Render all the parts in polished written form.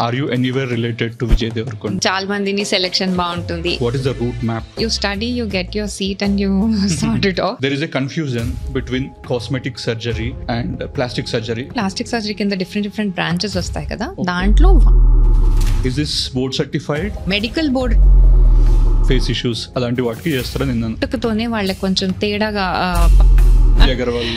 Are you anywhere related to Vijay Devarkonda? చాలా మందిని selection బాగుంటుంది. What is the route map? You study, you get your seat and you sort it off. There is a confusion between cosmetic surgery and plastic surgery. Plastic surgery కింద different branches వస్తాయి కదా, దాంట్లో Is this board certified? Medical board face issues అలాంటి వాటికి చేస్తారని నిన్నాను. తోనే వాళ్ళకి కొంచెం తేడాగా అగర్వాల్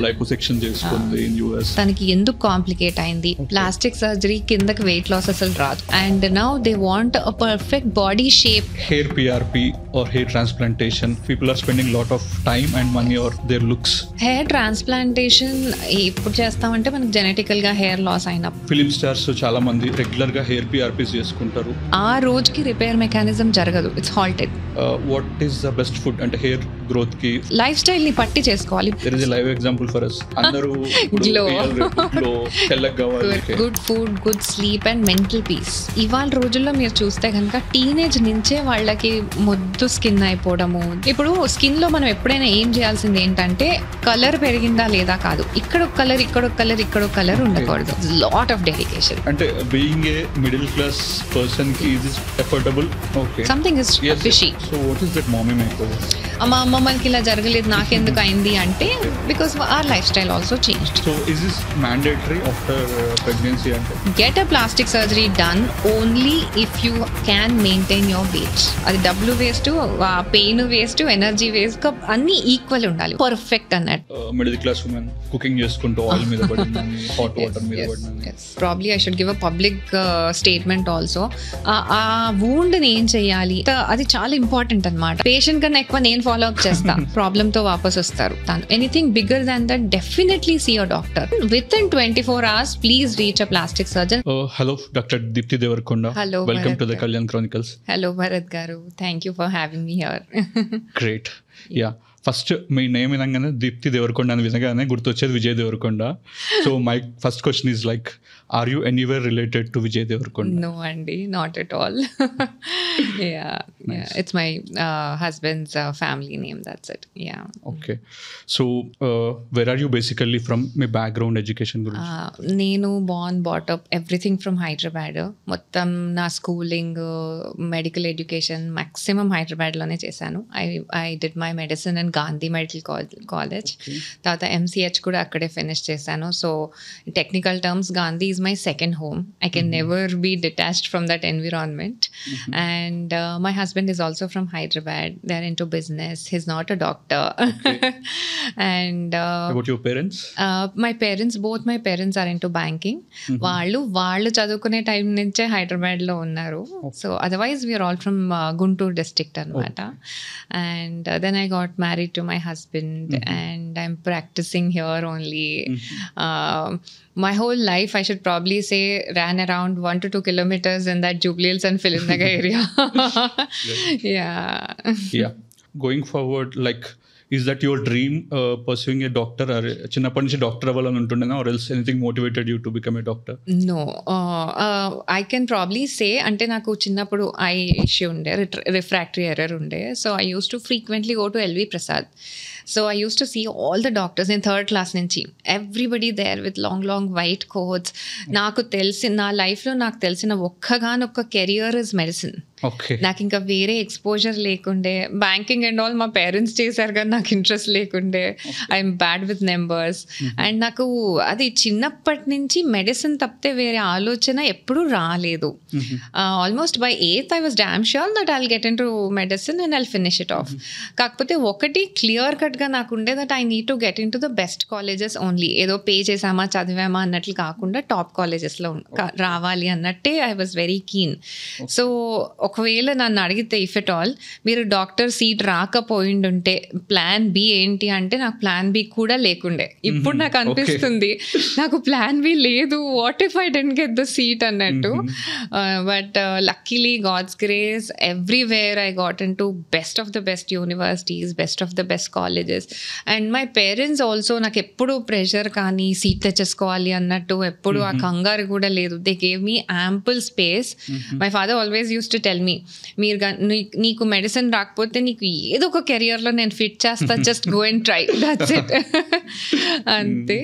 లైపోసెక్షన్ చేసుకుంది ఇన్ యుఎస్. తనకి ఎందుకు కాంప్లికేట్ అయింది, ప్లాస్టిక్ సర్జరీ కిందకి వెయిట్ లాస్ అసలు రాదు, and now they want a perfect body shape. Hair PRP or hair transplantation, people are spending lot of time and money or their looks. Hair transplantation ఇప్పుడు చేస్తామంటే మనకి genetical గా hair loss అయిన film stars చాలా మంది regular గా hair PRPs చేసుకుంటారు. ఆ రోజుకి రిపేర్ మెకానిజం జరగదు, it's halted. What is the best food అంటే హెయిర్ గ్రోత్ కి? లైఫ్ స్టైల్ ని పట్టి చేసుకోవాలి. There is a live example for us. అందరూ Glow. తెల్లగా కావాలి. Good food, good sleep and mental piece. ఇవాళ రోజుల్లో మీరు చూస్తే కనుక టీనేజ్ నుంచే వాళ్ళకి మొద్దు స్కిన్ అయిపోవడము. ఇప్పుడు స్కిన్ లో మనం ఎప్పుడైనా ఏం చేయాల్సింది ఏంటంటే కలర్ పెరిగిందా లేదా కాదు, ఇక్కడ ఒక కలర్, ఇక్కడ ఒక కలర్, ఇక్కడ ఒక కలర్ ఉండకూడదు. Lot of dedication. అంటే being a middle class person కి is this affordable? Okay, something is fishy. So what is that mommy makeover? మా అమ్మ మనకి ఇలా జరగలేదు, నాకెందుకు అయింది అంటే because our lifestyle also changed. So is this mandatory after pregnancy? Get a plastic surgery done only if you can maintain your weight. అది డబ్బులు waste, pain waste, energy waste, అన్ని ఈక్వల్ ఉండాలి, పర్ఫెక్ట్ అన్నట్టు. మిడిల్ క్లాస్ ఉమెన్ కుకింగ్ చేసుకుంటూ oil మీద పడిందని, hot water మీద పడిందని. Probably I should give a public statement also. ఆ వూండ్ ని ఏం చేయాలి, అది చాలా ఇంపార్టెంట్ అన్నమాట. పేషెంట్ కన్నా ఎక్కువ నేను ఫాలో అప్ చేస్తా. ప్రాబ్లమ్ తో వాపస్ వస్తారు. Anything bigger than that, definitely see a doctor. Within 24 hours, please reach a plastic surgeon. Hello, Dr. Deepti Devarkonda. Hello, welcome Bharat to the Kalyan Chronicles. Hello, Bharat Garu. Thank you for having me here. Great. Yeah. First మీ name వినగానే దీప్తి దేవరకొండ అని వినగానే గుర్తొచ్చేది Vijay Devarakonda. So my first question is like, are you anywhere related to Vijay Devarakonda? No, Andy, not at all. Yeah, it's my husband's family name, that's it. Yeah. Okay. So where are you basically from? Me background education గురించి. నేను born brought up everything from Hyderabad. మొత్తం నా schooling, medical education maximum హైదరాబాద్లోనే చేశాను. I did my medicine in Gandhi medical college. తర్వాత MCH కూడా అక్కడే finish చేశాను. So technical terms Gandhi is my second home. I can never be detached from that environment. And my husband is also from Hyderabad. They are into business. He's not a doctor. And both my parents are into banking. వాళ్ళు చదువుకునే time నుంచే హైదరాబాద్లో ఉన్నారు. So otherwise we are all from Guntur district అనమాట. And then I got married to my husband, and I'm practicing here only. My whole life, I should probably say, ran around 1 to 2 kilometers in that Jubilee Hills and Filinagar area. Yeah. Going forward, like, is that your dream, pursuing a doctor? Or చిన్నప్పటి నుంచి doctor అవ్వాలని ఉంటుండేనా, or else anything motivated you to become a doctor? No, I can probably say, అంటే నాకు చిన్నప్పుడు I issue ఉండే, refractory error ఉండే. So I used to frequently go to LV Prasad. So I used to see all the doctors in third class నుంచి, everybody there with long white coats. నాకు తెలిసిన, నా లైఫ్లో నాకు తెలిసిన ఒక్కగానొక్క కెరియర్ ఇస్ మెడిసిన్. నాకు ఇంకా వేరే ఎక్స్పోజర్ లేకుండే. బ్యాంకింగ్ అండ్ ఆల్ మా పేరెంట్స్ చేశారు కానీ నాకు ఇంట్రెస్ట్ లేకుండే. I'm bad with numbers. And నాకు అది చిన్నప్పటి నుంచి మెడిసిన్ తప్పితే వేరే ఆలోచన ఎప్పుడూ రాలేదు. Almost by 8th I was damn sure that I'll get into medicine and I'll finish it off. కాకపోతే ఒకటి క్లియర్ కట్గా నాకు ఉండే, that I need to get in to the best colleges only. ఏదో పే చేసామా చదివామా అన్నట్లు కాకుండా టాప్ కాలేజెస్లో రావాలి అన్నట్టే I was very keen. So ఒకవేళ నన్ను అడిగితే, ఇఫ్ ఎట్ ఆల్ మీరు డాక్టర్ సీట్ రాకపోయిండుంటే ప్లాన్ బి ఏంటి అంటే, నాకు ప్లాన్ బి కూడా లేకుండే. ఇప్పుడు నాకు అనిపిస్తుంది నాకు ప్లాన్ బి లేదు, what if I didn't get the seat అన్నట్టు. But luckily God's grace everywhere I got in to best of the best universities, best of the best colleges. And my parents also నాకు ఎప్పుడు pressure కానీ seat తెచ్చేసుకోవాలి అన్నట్టు ఎప్పుడు ఆ కంగారు కూడా లేదు. They gave me ample space. My father always use to tell tell me మీరు నీకు మెడిసిన్ రాకపోతే నీకు ఏదో ఒక కెరియర్లో నేను ఫిట్ చేస్తా, just go and try, that's it. అంతే.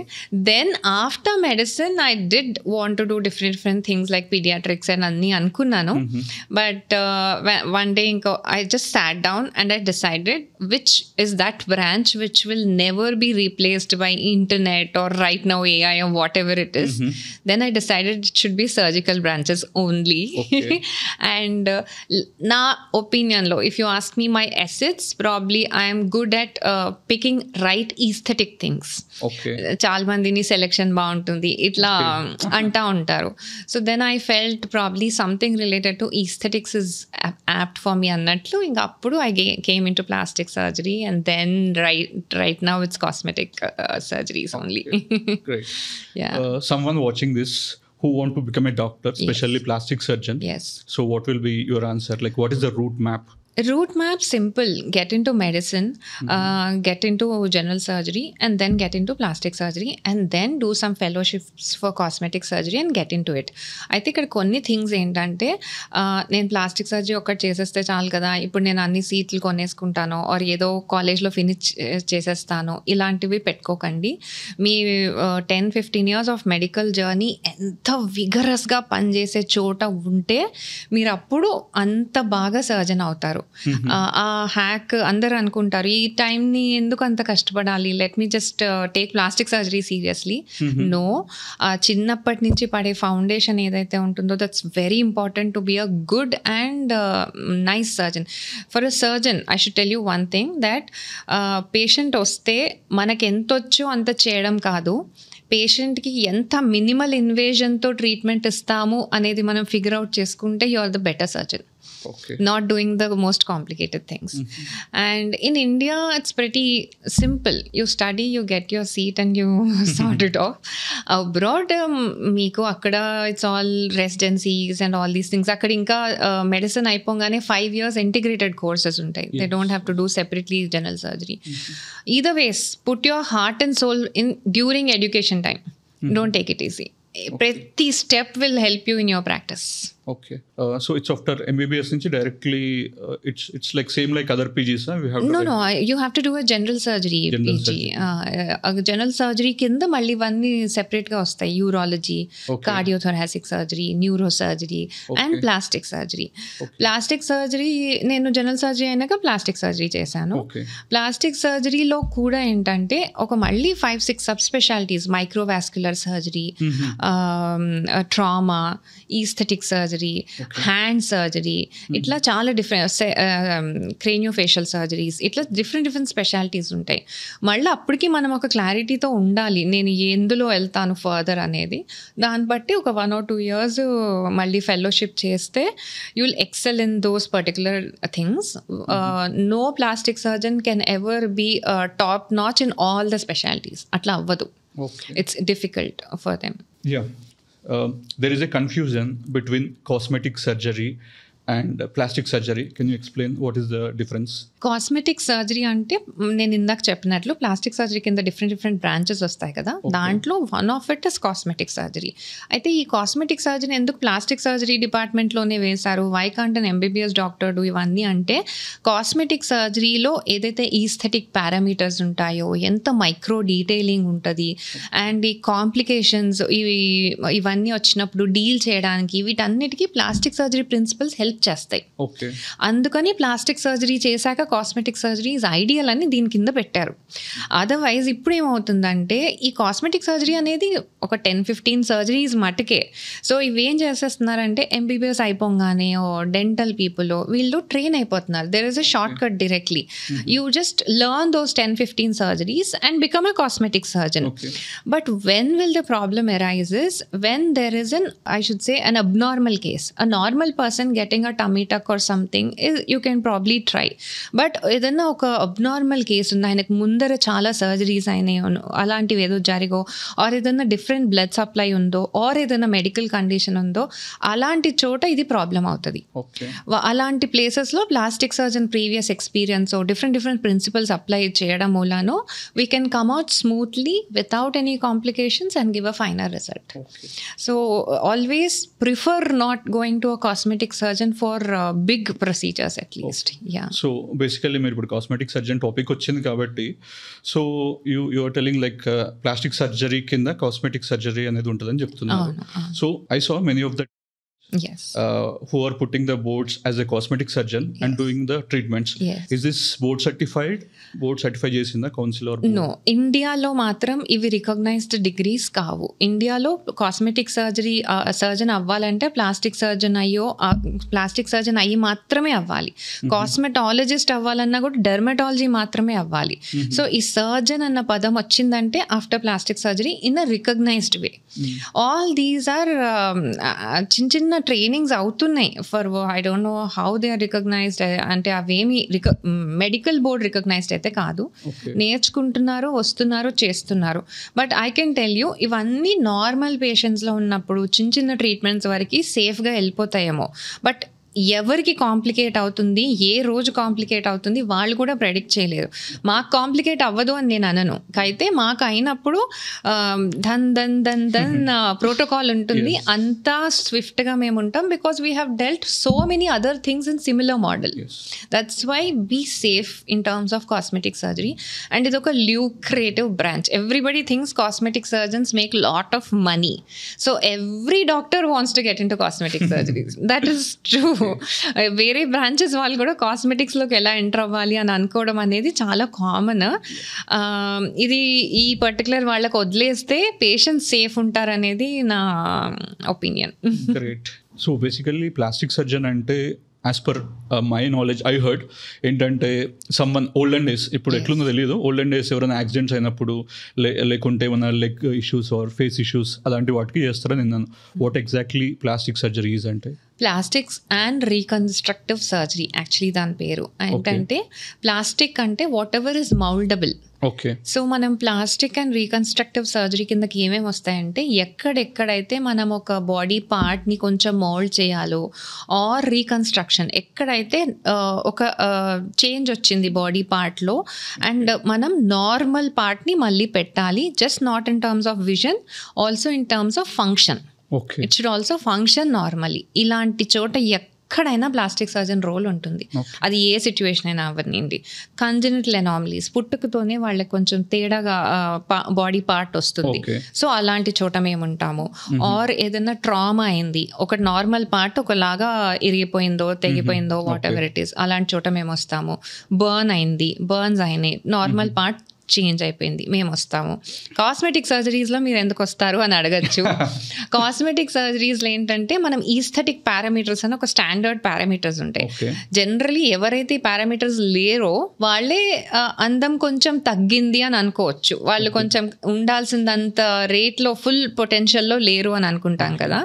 Then after medicine I did want to do different things like paediatrics అని అన్నీ అనుకున్నాను. బట్ వన్ డే ఇంకో I just sat down and I decided which is that branch which will never be replaced by internet or right now AI or whatever it is. Then I decided it should be surgical branches only. Okay. And na opinion lo, if you ask me my assets, probably I am good at picking right aesthetic things. Okay. చాలా మందిని selection బాగుంటుంది ఇట్లా అంటా ఉంటారు. So then I felt probably something related to aesthetics is apt for me అన్నట్లు ఇంకా అప్పుడు I came into plastic surgery, and then right now it's cosmetic surgeries only. Great. Yeah. Someone watching this who want to become a doctor, especially plastic surgeon. Yes. So what will be your answer? Like, what is the route map? Route map, simple. Get into medicine, get into general surgery, and then get into plastic surgery, and then do some fellowships for cosmetic surgery and get into it. అయితే ఇక్కడ కొన్ని things ఏంటంటే నేను plastic surgery ఒక్కటి చేసేస్తే చాలు కదా, ఇప్పుడు నేను అన్ని సీట్లు కొనేసుకుంటాను ఆర్ ఏదో కాలేజ్లో ఫినిష్ చేసేస్తాను, ఇలాంటివి పెట్టుకోకండి. మీ 10-15 years ఆఫ్ మెడికల్ జర్నీ ఎంత విగరస్గా పనిచేసే చోట ఉంటే మీరు అప్పుడు అంత బాగా సర్జన్ అవుతారు. ఆ హ్యాక్ అందరు అనుకుంటారు ఈ టైంని ఎందుకు అంత కష్టపడాలి, let me just take plastic surgery seriously. No, చిన్నప్పటి నుంచి పడే ఫౌండేషన్ ఏదైతే ఉంటుందో that's very important to be a good and nice surgeon. For a surgeon I should tell you one thing that patient వస్తే మనకి ఎంత వచ్చో అంత చేయడం కాదు, పేషెంట్కి ఎంత మినిమల్ ఇన్వేజన్తో ట్రీట్మెంట్ ఇస్తాము అనేది మనం ఫిగర్ అవుట్ చేసుకుంటే you are the better surgeon. Okay. Not doing the most complicated things. And in India it's pretty simple. You study, you get your seat and you sort it off. Abroad meeku akkada it's all residencies and all these things. Akkada inka medicine ayipongane 5 years integrated courses untai. They don't have to do separately general surgery. Either ways, put your heart and soul in during education time. Don't take it easy. Prati step will help you in your practice. Okay. So it's after MBBS nunchi directly it's like same like other PGs, we have no you have to do a general surgery PG. General surgery kinda malli vanni separate ga vastayi, urology, cardiothoracic surgery, neurosurgery and plastic surgery. Plastic surgery nenu general surgery ayinaka plastic surgery chesanu. Plastic surgery lo kuda entante oka malli 5-6 subspecialties, microvascular surgery, trauma, aesthetic surgery, hand surgery, ఇట్లా చాలా different క్రేనియోఫేషియల్ surgeries, ఇట్లా different specialities ఉంటాయి. మళ్ళీ అప్పటికి మనం ఒక క్లారిటీతో ఉండాలి నేను ఎందులో వెళ్తాను ఫర్దర్ అనేది. దాన్ని బట్టి ఒక 1 or 2 years మళ్ళీ ఫెలోషిప్ చేస్తే you will excel in those particular things. No plastic surgeon can ever be top notch in all the specialities. అట్లా అవ్వదు. It's difficult for them. Yeah. There is a confusion between cosmetic surgery and plastic surgery. Can you explain what is the difference? Cosmetic surgery అంటే నేను ఇందాక చెప్పినట్లు plastic surgery కింద different branches వస్తాయి కదా, దాంట్లో one of it is cosmetic surgery. అయితే ఈ కాస్మెటిక్ సర్జరీ ఎందుకు ప్లాస్టిక్ సర్జరీ డిపార్ట్మెంట్లోనే వేశారు, why can't an MBBS doctor do ఇవన్నీ అంటే, కాస్మెటిక్ సర్జరీలో ఏదైతే ఈస్థెటిక్ పారామీటర్స్ ఉంటాయో, ఎంత మైక్రో డీటెయిలింగ్ ఉంటుంది అండ్ ఈ కాంప్లికేషన్స్ ఇవన్నీ వచ్చినప్పుడు డీల్ చేయడానికి వీటన్నిటికీ ప్లాస్టిక్ సర్జరీ ప్రిన్సిపల్స్ హెల్ప్ చేస్తాయి. అందుకని ప్లాస్టిక్ సర్జరీ చేశాక కాస్మెటిక్ సర్జరీ ఈజ్ ఐడియల్ అని దీని కింద పెట్టారు. అదర్వైజ్ ఇప్పుడు ఏమవుతుందంటే ఈ కాస్మెటిక్ సర్జరీ అనేది ఒక 10-15 సర్జరీస్ మటుకే. సో ఇవేం చేసేస్తున్నారంటే MBBS అయిపోగానే డెంటల్ పీపుల్ వీళ్ళు ట్రైన్ అయిపోతున్నారు. There is a short cut directly. You just learn those 10-15 surgeries and become a cosmetic surgeon. But when will the problem arises when there is I should say an abnormal case. A normal person getting a tummy tuck or something you can probably try. But ఏదన్నా ఒక abnormal case ఉంది, ఆయనకు ముందర చాలా surgeries అయినాయి, అలాంటివి ఏదో జరిగో ఆర్ ఏదన్నా డిఫరెంట్ బ్లడ్ సప్లై ఉందో ఆర్ ఏదైనా మెడికల్ కండిషన్ ఉందో అలాంటి చోట ఇది ప్రాబ్లం అవుతుంది. అలాంటి ప్లేసెస్లో plastic surgeon previous experience different principles apply చేయడం మూలానో we can come out smoothly without any complications and give a final result. So always prefer not going to a cosmetic surgeon for big procedures at least. Yeah. So basically మీరు ఇప్పుడు cosmetic surgeon topic వచ్చింది కాబట్టి, so you are telling like plastic surgery కింద cosmetic surgery అనేది ఉంటుందని చెప్తున్నారు. So I saw many of the Yes. Who are putting the boards as a cosmetic surgeon and doing the treatments. Yes. Is this board certified చేసిందా council are? No, ఇండియాలో మాత్రం ఇవి recognised degrees కావు. ఇండియాలో cosmetic surgeon అవ్వాలంటే plastic surgeon అయ్యి మాత్రమే అవ్వాలి. కాస్మెటాలజిస్ట్ అవ్వాలన్నా కూడా డెర్మటాలజీ మాత్రమే అవ్వాలి. సో ఈ సర్జన్ అన్న పదం వచ్చిందంటే after plastic surgery in a recognised way. All these are చిన్న చిన్న ట్రైనింగ్స్ అవుతున్నాయి for I don't know how they are recognised. అంటే అవేమి మెడికల్ బోర్డ్ రికగ్నైజ్డ్ అయితే కాదు. నేర్చుకుంటున్నారు, వస్తున్నారు, చేస్తున్నారు. But I can tell you, ఇవన్నీ నార్మల్ పేషెంట్స్లో ఉన్నప్పుడు చిన్న చిన్న ట్రీట్మెంట్స్ వరకు సేఫ్గా వెళ్ళిపోతాయేమో. బట్ ఎవరికి కాంప్లికేట్ అవుతుంది, ఏ రోజు కాంప్లికేట్ అవుతుంది వాళ్ళు కూడా ప్రెడిక్ట్ చేయలేరు. మాకు కాంప్లికేట్ అవ్వదు అని నేను అనను. అయితే మాకు అయినప్పుడు ధన్ ధన్ ధన్ ధన్ ప్రోటోకాల్ ఉంటుంది. అంతా స్విఫ్ట్గా మేము ఉంటాం because we have dealt so many other things in similar model. That's why be safe in terms of cosmetic surgery. And ఇది ఒక lucrative branch. Everybody thinks cosmetic surgeons make lot of money. So every doctor wants to get into cosmetic surgeries. That is true. వేరే branches వాళ్ళు కూడా కాస్మెటిక్స్లోకి ఎలా enter అవ్వాలి అని అనుకోవడం అనేది చాలా కామన్. ఇది ఈ పర్టికులర్ వాళ్ళకి వదిలేస్తే పేషెంట్స్ సేఫ్ ఉంటారనేది నా opinion. Great. So basically plastic surgeon అంటే as per my knowledge I heard ఏంటంటే సమ్వన్ ఓల్డెన్ డేస్, ఇప్పుడు ఎట్లుందో తెలియదు, ఓల్డెన్ డేస్ ఎవరైనా యాక్సిడెంట్స్ అయినప్పుడు లేకుంటే ఏమైనా leg issues or face issues అలాంటి వాటికి చేస్తారని విన్నాను. వాట్ ఎగ్జాక్ట్లీ ప్లాస్టిక్ సర్జరీస్ అంటే? Plastics and reconstructive surgery actually దాని పేరు. ఏంటంటే ప్లాస్టిక్ అంటే whatever is mouldable. Okay. So మనం ప్లాస్టిక్ అండ్ రీకన్స్ట్రక్టివ్ సర్జరీ కిందకి ఏమేమి వస్తాయంటే ఎక్కడెక్కడైతే మనం ఒక బాడీ పార్ట్ని కొంచెం మౌల్డ్ చేయాలో ఆర్ రీకన్స్ట్రక్షన్, ఎక్కడైతే ఒక చేంజ్ వచ్చింది బాడీ పార్ట్లో అండ్ మనం నార్మల్ పార్ట్ని మళ్ళీ పెట్టాలి. Just not in terms of vision, also in terms of function. It should also function normally. ఇలాంటి చోట ఎక్కడైనా ప్లాస్టిక్ సర్జన్ రోల్ ఉంటుంది. అది ఏ సిచ్యువేషన్ అయినా అవ్వనివ్వండి. కంజెనిటల్ ఎనామలీస్, పుట్టుకతోనే వాళ్ళకి కొంచెం తేడాగా బాడీ పార్ట్ వస్తుంది. సో అలాంటి చోట మేము ఉంటాము. ఆర్ ఏదైనా ట్రామా అయింది, ఒక నార్మల్ పార్ట్ ఒకలాగా ఇరిగిపోయిందో తెగిపోయిందో వాట్ ఎవర్ ఇట్ ఈస్, అలాంటి చోట మేము వస్తాము. బర్న్స్ అయినాయి, నార్మల్ పార్ట్ చేంజ్ అయిపోయింది, మేము వస్తాము. కాస్మెటిక్ సర్జరీస్లో మీరు ఎందుకు వస్తారు అని అడగచ్చు. కాస్మెటిక్ సర్జరీస్లో ఏంటంటే మనం ఈస్థెటిక్ పారామీటర్స్ అని ఒక స్టాండర్డ్ పారామీటర్స్ ఉంటాయి. జనరలీ ఎవరైతే పారామీటర్స్ లేరో వాళ్ళే అందం కొంచెం తగ్గింది అని అనుకోవచ్చు. వాళ్ళు కొంచెం ఉండాల్సిందంత రేట్లో ఫుల్ పొటెన్షియల్లో లేరు అని అనుకుంటాం కదా.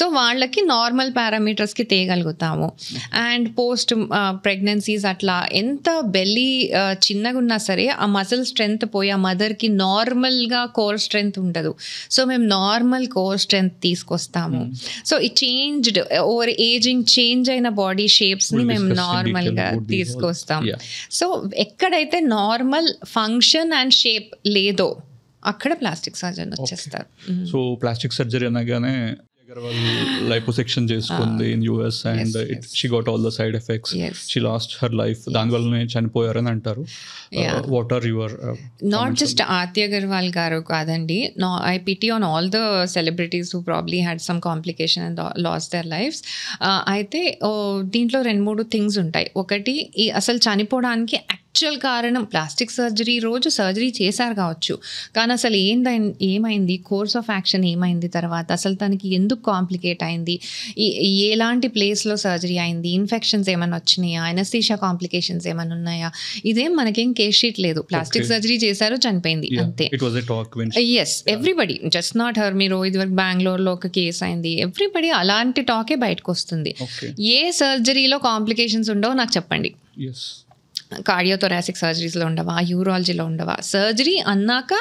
సో వాళ్ళకి నార్మల్ పారామీటర్స్కి తేయగలుగుతాము. అండ్ పోస్ట్ ప్రెగ్నెన్సీస్ అట్లా ఎంత బెల్లీ చిన్నగా ఉన్నా సరే ఆ మజిల్ స్ట్రెంత్ పోయి ఆ మదర్కి నార్మల్గా కోర్ స్ట్రెంత్ ఉండదు. సో మేము నార్మల్ కోర్ స్ట్రెంత్ తీసుకొస్తాము. సో ఈ చేంజ్డ్ ఓవర్ ఏజింగ్ చేంజ్ అయిన బాడీ షేప్స్ని మేము నార్మల్గా తీసుకొస్తాం. సో ఎక్కడైతే నార్మల్ ఫంక్షన్ అండ్ షేప్ లేదో అక్కడ ప్లాస్టిక్ సర్జన్ వచ్చేస్తారు. సో ప్లాస్టిక్ సర్జరీ అనగానే లైపోసెక్షన్ చేసుకుంది in US and she got all the side effects, she lost her life, దానివల్లనే చనిపోయారని అంటారు. What are your not just Aarti Agarwal garu కాదండి, I pity on all the celebrities who probably had some complication and lost their lives. అయితే దీంట్లో 2-3 things ఉంటాయి. ఒకటి, అసలు చనిపోవడానికి యాక్చువల్ కారణం ప్లాస్టిక్ సర్జరీ రోజు సర్జరీ చేశారు కావచ్చు, కానీ అసలు ఏమైంది, కోర్స్ ఆఫ్ యాక్షన్ ఏమైంది, తర్వాత అసలు తనకి ఎందుకు కాంప్లికేట్ అయింది, ఎలాంటి ప్లేస్లో సర్జరీ అయింది, ఇన్ఫెక్షన్స్ ఏమైనా వచ్చినాయా, అనస్థీషియా కాంప్లికేషన్స్ ఏమైనా ఉన్నాయా, ఇదేం మనకేం కేస్ షీట్ లేదు. ప్లాస్టిక్ సర్జరీ చేశారు, చనిపోయింది, అంతే. Yes, everybody, just not her. మీరు ఇదివరకు బెంగళూరులో ఒక కేసు అయింది, ఎవ్రీబడి అలాంటి టాకే బయటకు వస్తుంది. ఏ సర్జరీలో కాంప్లికేషన్స్ ఉండవు నాకు చెప్పండి. కార్డియోథొరాసిక్ సర్జరీస్లో ఉండవా, యూరాలజీలో ఉండవా? సర్జరీ అన్నాక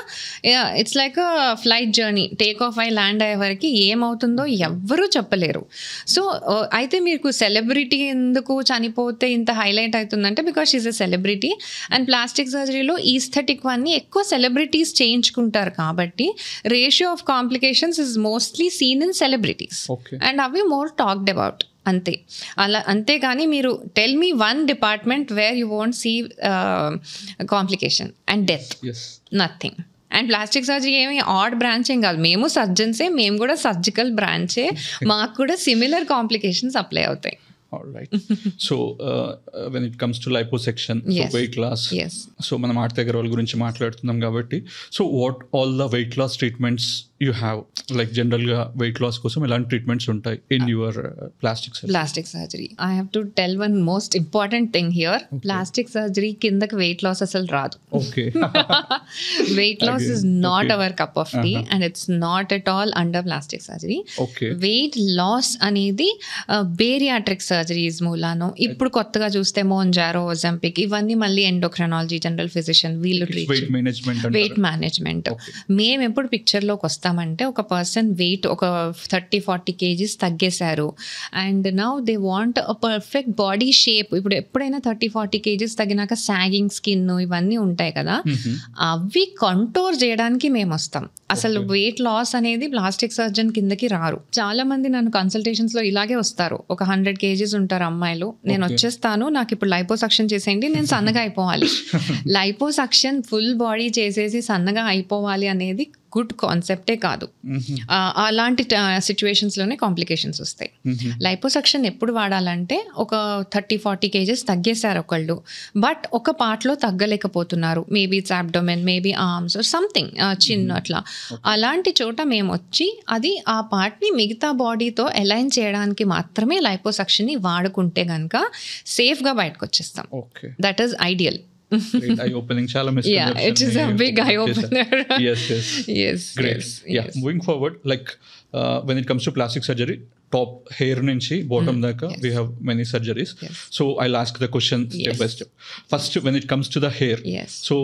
it's like a flight journey, take off అయి ల్యాండ్ అయ్యే వరకు ఏమవుతుందో ఎవ్వరూ చెప్పలేరు. సో అయితే మీకు సెలబ్రిటీ ఎందుకు చనిపోతే ఇంత హైలైట్ అవుతుందంటే because she is a celebrity. And plastic సర్జరీలో ఈస్థెటిక్ వన్నీ ఎక్కువ సెలబ్రిటీస్ చేయించుకుంటారు కాబట్టి ratio of complications is mostly seen in celebrities and అవి మోర్ టాక్డ్ అబౌట్. అంతే. అలా అంతేగాని మీరు tell me one department where you won't see complication and death, nothing. And plastic surgery ఏమి ఆడ్ బ్రాంచ్ ఏం కాదు, మేము సర్జన్సే, మేము కూడా సర్జికల్ బ్రాంచే, మాకు కూడా సిమిలర్ కాంప్లికేషన్స్ అప్లై అవుతాయి. All right. So when it comes to liposuction, so weight loss, so మనం ఆర్ట్ దగ్గర వాళ్ళ గురించి మాట్లాడుతున్నాం కాబట్టి, so what all the weight loss treatments you have, like జనరల్గా వెయిట్ లాస్ కోసం ఎలాంటి ట్రీట్మెంట్స్ ఉంటాయి in your plastic surgery? I have to tell one most important thing here. Plastic surgery కిందకి వెయిట్ లాస్ అసలు రాదు. Okay. Weight loss is not our cup of tea and it's not at all under plastic surgery. Weight loss అనేది bariatric surgeries మూలాను, ఇప్పుడు కొత్తగా చూస్తే Mounjaro, Ozempic, ఇవన్నీ మళ్ళీ endocrinology, general physician వీళ్ళు ట్రీట్, వెయిట్ మేనేజ్మెంట్. మేము ఎప్పుడు పిక్చర్లోకి వస్తామంటే ఒక పర్సన్ వెయిట్ ఒక 30-40 kgs తగ్గేశారు and now they want a perfect body shape. ఇప్పుడు ఎప్పుడైనా 30-40 kgs తగ్గినాక సాగింగ్ స్కిన్ ఇవన్నీ ఉంటాయి కదా, అవి కంట్రోల్ చేయడానికి మేము వస్తాం. అసలు వెయిట్ లాస్ అనేది ప్లాస్టిక్ సర్జన్ కిందకి రారు. చాలా మంది నన్ను కన్సల్టేషన్స్ లో ఇలాగే వస్తారు, ఒక 100 kgs ఉంటారు అమ్మాయిలు, నేను వచ్చేస్తాను, నాకు ఇప్పుడు లైపోసక్షన్ చేసేయండి, నేను సన్నగా అయిపోవాలి. లైపోసక్షన్ ఫుల్ బాడీ చేసేసి సన్నగా అయిపోవాలి అనేది గుడ్ కాన్సెప్టే కాదు. అలాంటి సిచ్యువేషన్స్లోనే కాంప్లికేషన్స్ వస్తాయి. లైపోసక్షన్ ఎప్పుడు వాడాలంటే ఒక 30-40 kgs తగ్గేశారు ఒకళ్ళు, బట్ ఒక పార్ట్లో తగ్గలేకపోతున్నారు, maybe it's abdomen, maybe arms or something, చిన్న అట్లా, అలాంటి చోట మేము వచ్చి అది ఆ పార్ట్ని మిగతా బాడీతో అలైన్ చేయడానికి మాత్రమే లైపోసక్షన్ని వాడుకుంటే కనుక సేఫ్గా బయటకు వచ్చేస్తాం. That is ideal. Eye opening, chala yeah, it is a big eye opener. yes great. Moving forward, like when it comes to plastic surgery, top hair nunchi bottom daka we have many surgeries. So I'll ask the question step by step. First, when it comes to the hair, so